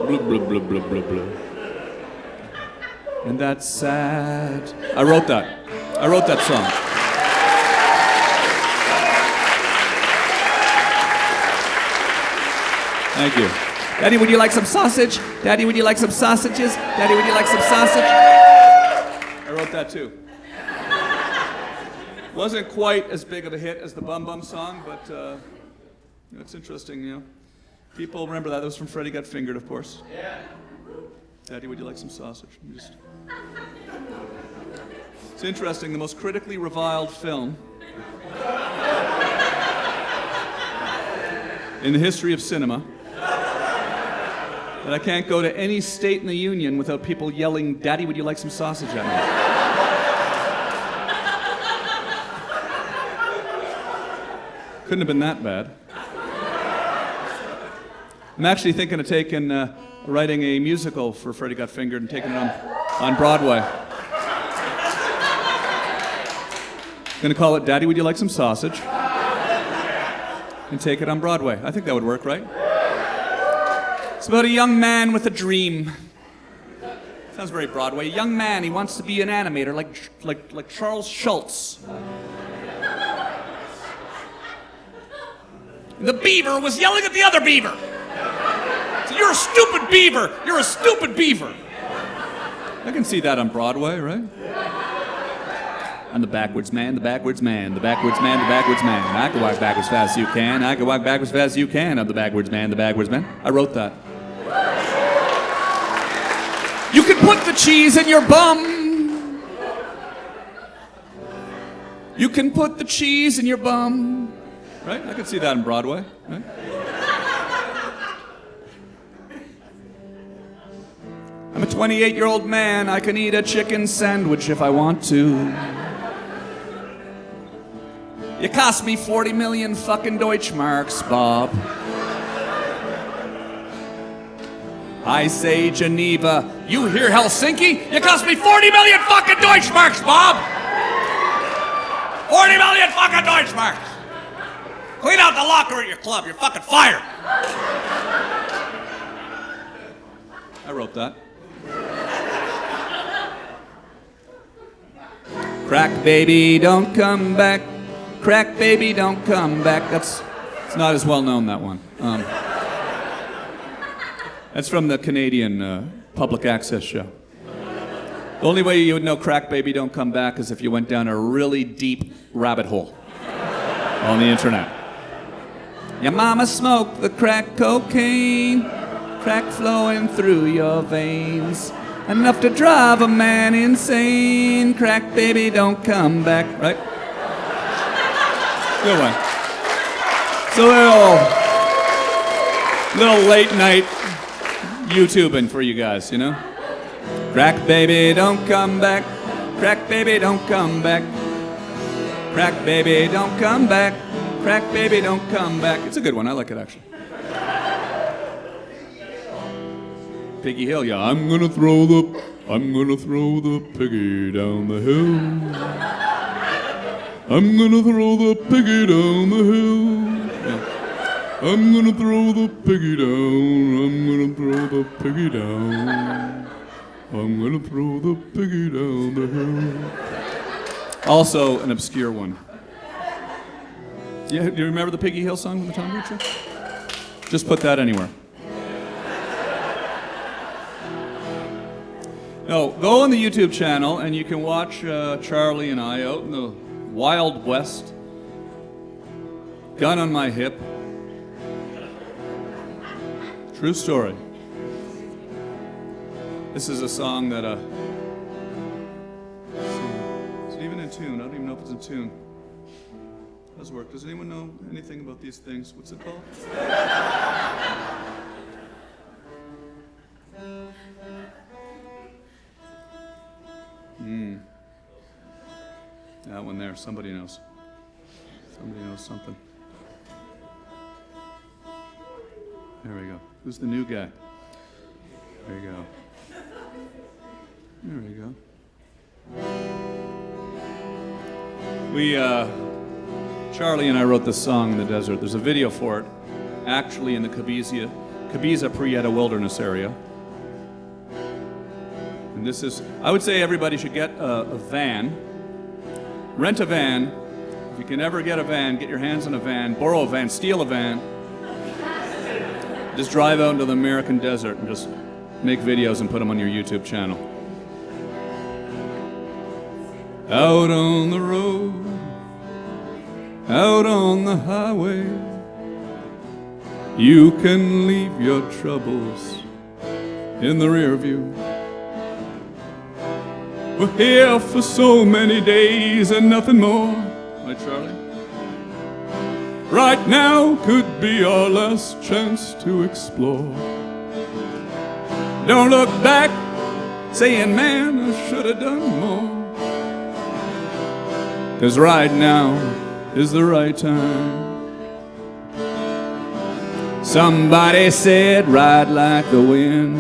"Blah, blah, blah, blah, blah, blah." And that's sad. I wrote that song. Thank you. Daddy, would you like some sausage? Daddy, would you like some sausages? Daddy, would you like some sausage? I wrote that too. Wasn't quite as big of a hit as the Bum Bum song, but it's interesting, you know. People remember that. That was from Freddy Got Fingered, of course. Yeah. Daddy, would you like some sausage? It's interesting. The most critically reviled film in the history of cinema. That I can't go to any state in the union without people yelling, "Daddy, would you like some sausage?" at me. Couldn't have been that bad. I'm actually thinking of writing a musical for Freddy Got Fingered and taking it on Broadway. Gonna call it "Daddy, would you like some sausage?" and take it on Broadway. I think that would work, right? It's about a young man with a dream. Sounds very Broadway. A young man, he wants to be an animator like Charles Schultz. The beaver was yelling at the other beaver. So, you're a stupid beaver. You're a stupid beaver. I can see that on Broadway, right? I'm the backwards man, the backwards man, the backwards man, the backwards man. I can walk backwards fast as you can. I can walk backwards fast as you can. I'm the backwards man, the backwards man. I wrote that. You can put the cheese in your bum. You can put the cheese in your bum. Right? I can see that on Broadway. Right? I'm a 28-year-old man. I can eat a chicken sandwich if I want to. You cost me 40 million fucking Deutschmarks, Bob. I say Geneva. You hear Helsinki? You cost me 40 million fucking Deutschmarks, Bob. 40 million fucking Deutschmarks. Clean out the locker at your club. You're fucking fired. I wrote that. Crack baby, don't come back. Crack baby, don't come back. It's not as well known, that one. That's from the Canadian public access show. The only way you would know Crack Baby Don't Come Back is if you went down a really deep rabbit hole on the internet. Your mama smoked the crack cocaine, crack flowing through your veins, enough to drive a man insane. Crack baby don't come back, right? Good one. It's a little late night YouTubing for you guys, you know? Crack baby don't come back, crack baby don't come back, crack baby don't come back, crack baby don't come back. It's a good one, I like it actually. Piggy Hill, yeah. I'm gonna throw the piggy down the hill. I'm gonna throw the piggy down the hill. Yeah. I'm gonna throw the piggy down. I'm gonna throw the piggy down. I'm gonna throw the piggy down the hill. Also an obscure one. Yeah, do you remember the Piggy Hill song from the Tom Waits Show? Just put that anywhere. No, go on the YouTube channel and you can watch Charlie and I out in the Wild West. Gun on my hip. True story. This is a song that, let's see, is it even in tune? I don't even know if it's in tune. It does work. Does anyone know anything about these things? What's it called? That one there, somebody knows. Somebody knows something. There we go. Who's the new guy? There you go. There we go. Charlie and I wrote this song in the desert. There's a video for it, actually in the Cabeza Prieta Wilderness area. And this is, I would say everybody should get a van. Rent a van. If you can ever get a van, get your hands on a van, borrow a van, steal a van. Just drive out into the American desert and just make videos and put them on your YouTube channel. Out on the road, out on the highway, you can leave your troubles in the rear view. We're here for so many days and nothing more. Right, Charlie? Right now could be our last chance to explore. Don't look back, saying, man, I should have done more. 'Cause right now is the right time. Somebody said, ride like the wind.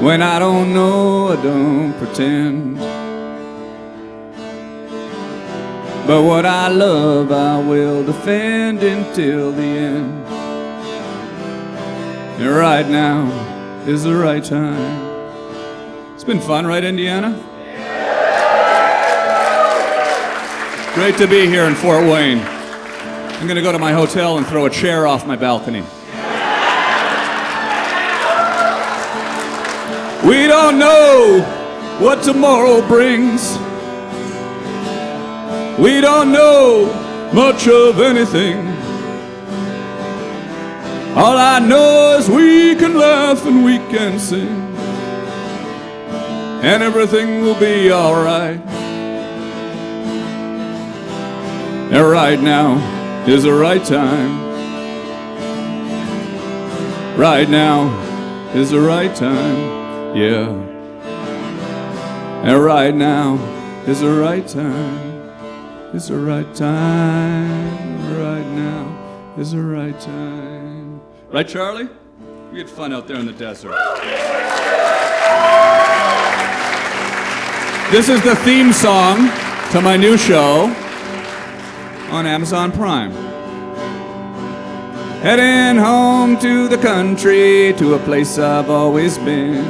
When I don't know, I don't pretend. But what I love, I will defend until the end. And right now is the right time. It's been fun, right, Indiana? Great to be here in Fort Wayne. I'm gonna go to my hotel and throw a chair off my balcony. We don't know what tomorrow brings. We don't know much of anything. All I know is we can laugh and we can sing, and everything will be alright. And right now is the right time. Right now is the right time, yeah. And right now is the right time. It's the right time. Right now is the right time. Right, Charlie? We had fun out there in the desert. This is the theme song to my new show on Amazon Prime. Heading home to the country, to a place I've always been.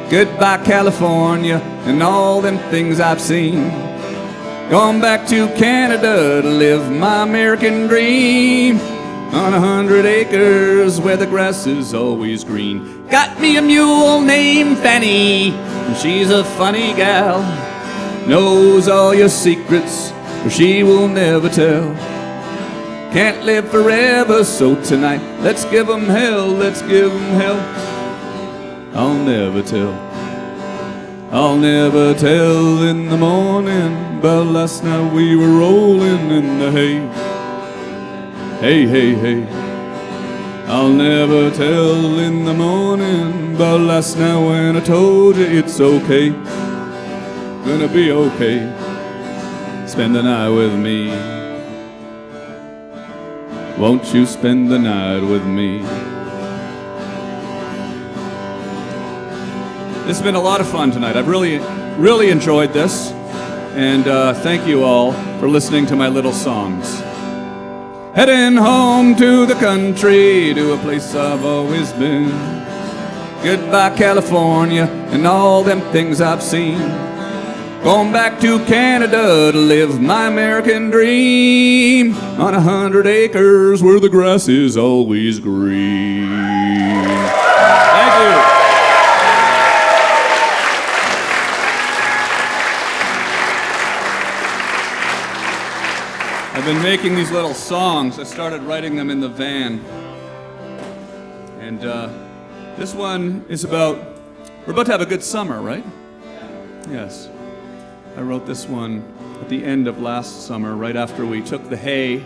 Goodbye, California, and all them things I've seen. Going back to Canada to live my American dream. On 100 acres where the grass is always green. Got me a mule named Fanny, and she's a funny gal. Knows all your secrets, but she will never tell. Can't live forever, so tonight let's give 'em hell, let's give 'em hell. I'll never tell. I'll never tell in the morning about last night we were rolling in the hay. Hey, hey, hey. I'll never tell in the morning about last night when I told you it's okay. Gonna be okay. Spend the night with me. Won't you spend the night with me? This has been a lot of fun tonight. I've really enjoyed this. And thank you all for listening to my little songs. Heading home to the country, to a place I've always been. Goodbye, California, and all them things I've seen. Going back to Canada to live my American dream. On 100 acres where the grass is always green. Thank you. I've been making these little songs. I started writing them in the van. And this one is about, we're about to have a good summer, right? Yes. I wrote this one at the end of last summer, right after we took the hay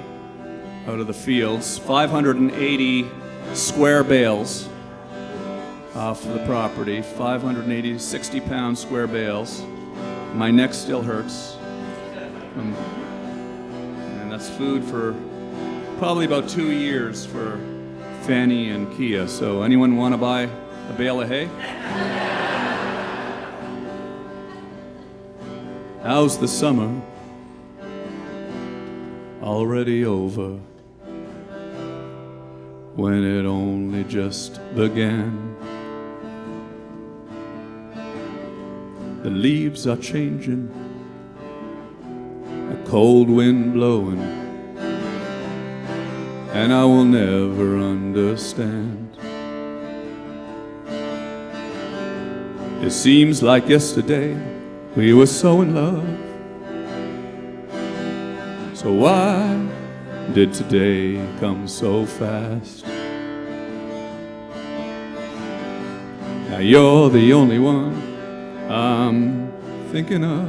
out of the fields. 580 square bales off the property. 580, 60-pound square bales. My neck still hurts. And that's food for probably about 2 years for Fanny and Kia. So anyone want to buy a bale of hay? How's the summer already over when it only just began? The leaves are changing, a cold wind blowing, and I will never understand. It seems like yesterday we were so in love. So why did today come so fast? Now you're the only one I'm thinking of.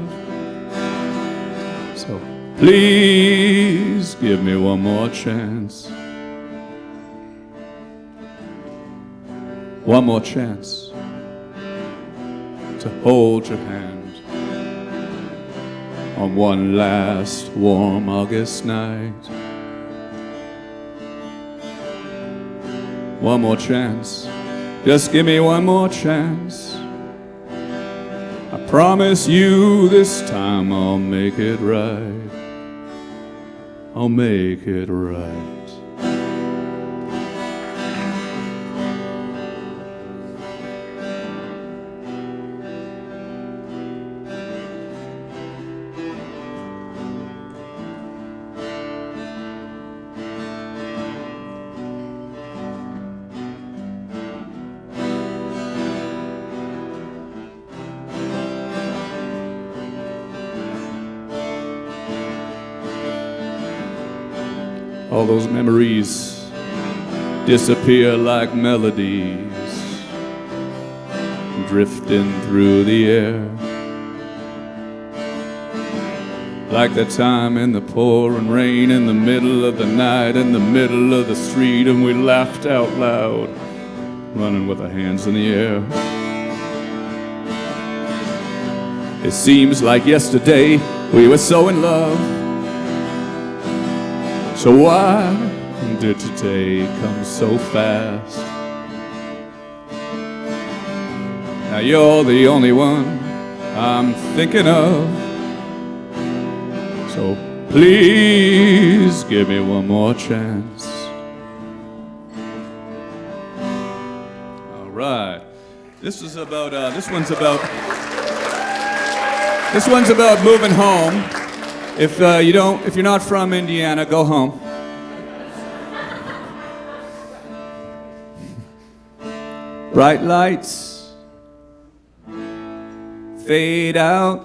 So please give me one more chance. One more chance to hold your hand on one last warm August night. One more chance, just give me one more chance. I promise you this time I'll make it right. I'll make it right. all those memories disappear like melodies drifting through the air. Like that time in the pouring rain, in the middle of the night, in the middle of the street, and we laughed out loud, running with our hands in the air. It seems like yesterday we were so in love. So why did today come so fast? Now you're the only one I'm thinking of. So please give me one more chance. All right. This one's about moving home. If you're not from Indiana, go home. Bright lights fade out.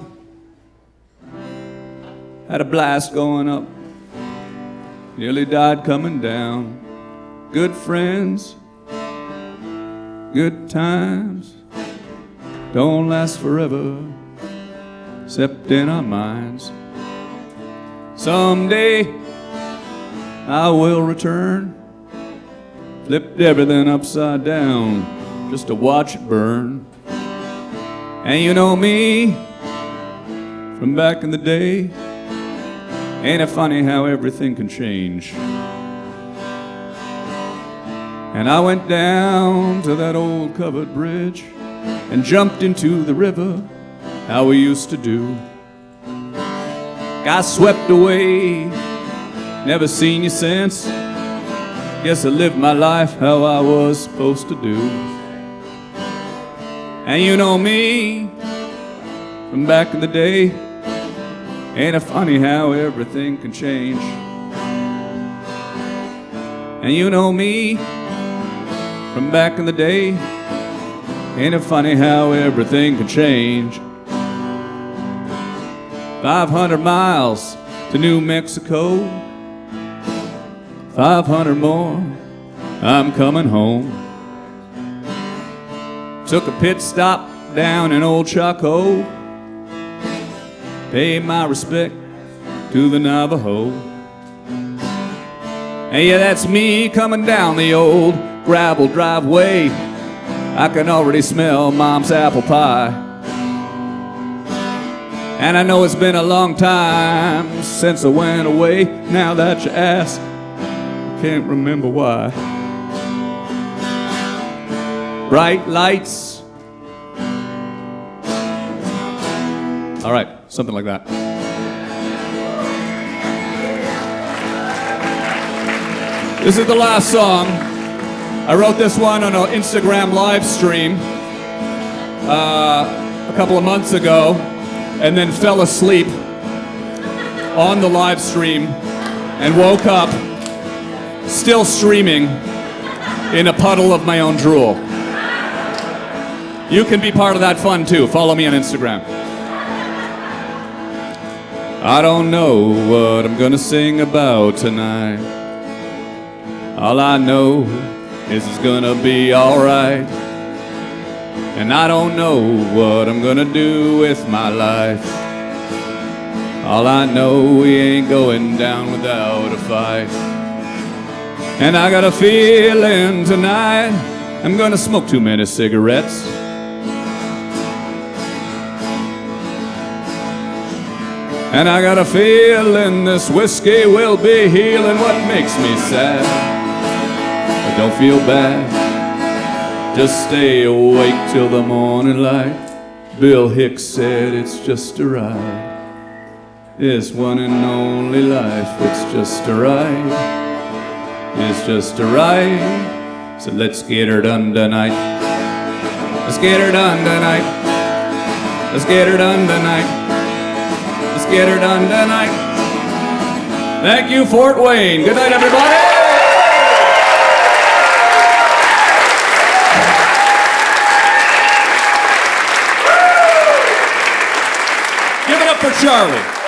Had a blast going up, nearly died coming down. Good friends, good times, don't last forever, except in our minds. Someday I will return, flipped everything upside down just to watch it burn. And you know me from back in the day. Ain't it funny how everything can change? And I went down to that old covered bridge and jumped into the river, how we used to do. Got swept away, never seen you since. Guess I lived my life how I was supposed to do. And you know me from back in the day. Ain't it funny how everything can change? And you know me from back in the day. Ain't it funny how everything can change? 500 miles to New Mexico, 500 more, I'm coming home. Took a pit stop down in Old Chaco, pay my respect to the Navajo. And yeah, that's me coming down the old gravel driveway. I can already smell Mom's apple pie. And I know it's been a long time since I went away. Now that you ask, I can't remember why. Bright lights. All right. Something like that. This is the last song. I wrote this one on an Instagram live stream a couple of months ago, and then fell asleep on the live stream and woke up still streaming in a puddle of my own drool. You can be part of that fun too. Follow me on Instagram. I don't know what I'm gonna sing about tonight. All I know is it's gonna be alright. And I don't know what I'm gonna do with my life. All I know, we ain't going down without a fight. And I got a feeling tonight I'm gonna smoke too many cigarettes. And I got a feeling this whiskey will be healing what makes me sad. But don't feel bad, just stay awake till the morning light. Bill Hicks said it's just a ride. This one and only life, it's just a ride. It's just a ride. So let's get her done tonight. Let's get her done tonight. Let's get her done tonight. Let's get her done tonight. Thank you, Fort Wayne. Good night, everybody. Give it up for Charlie.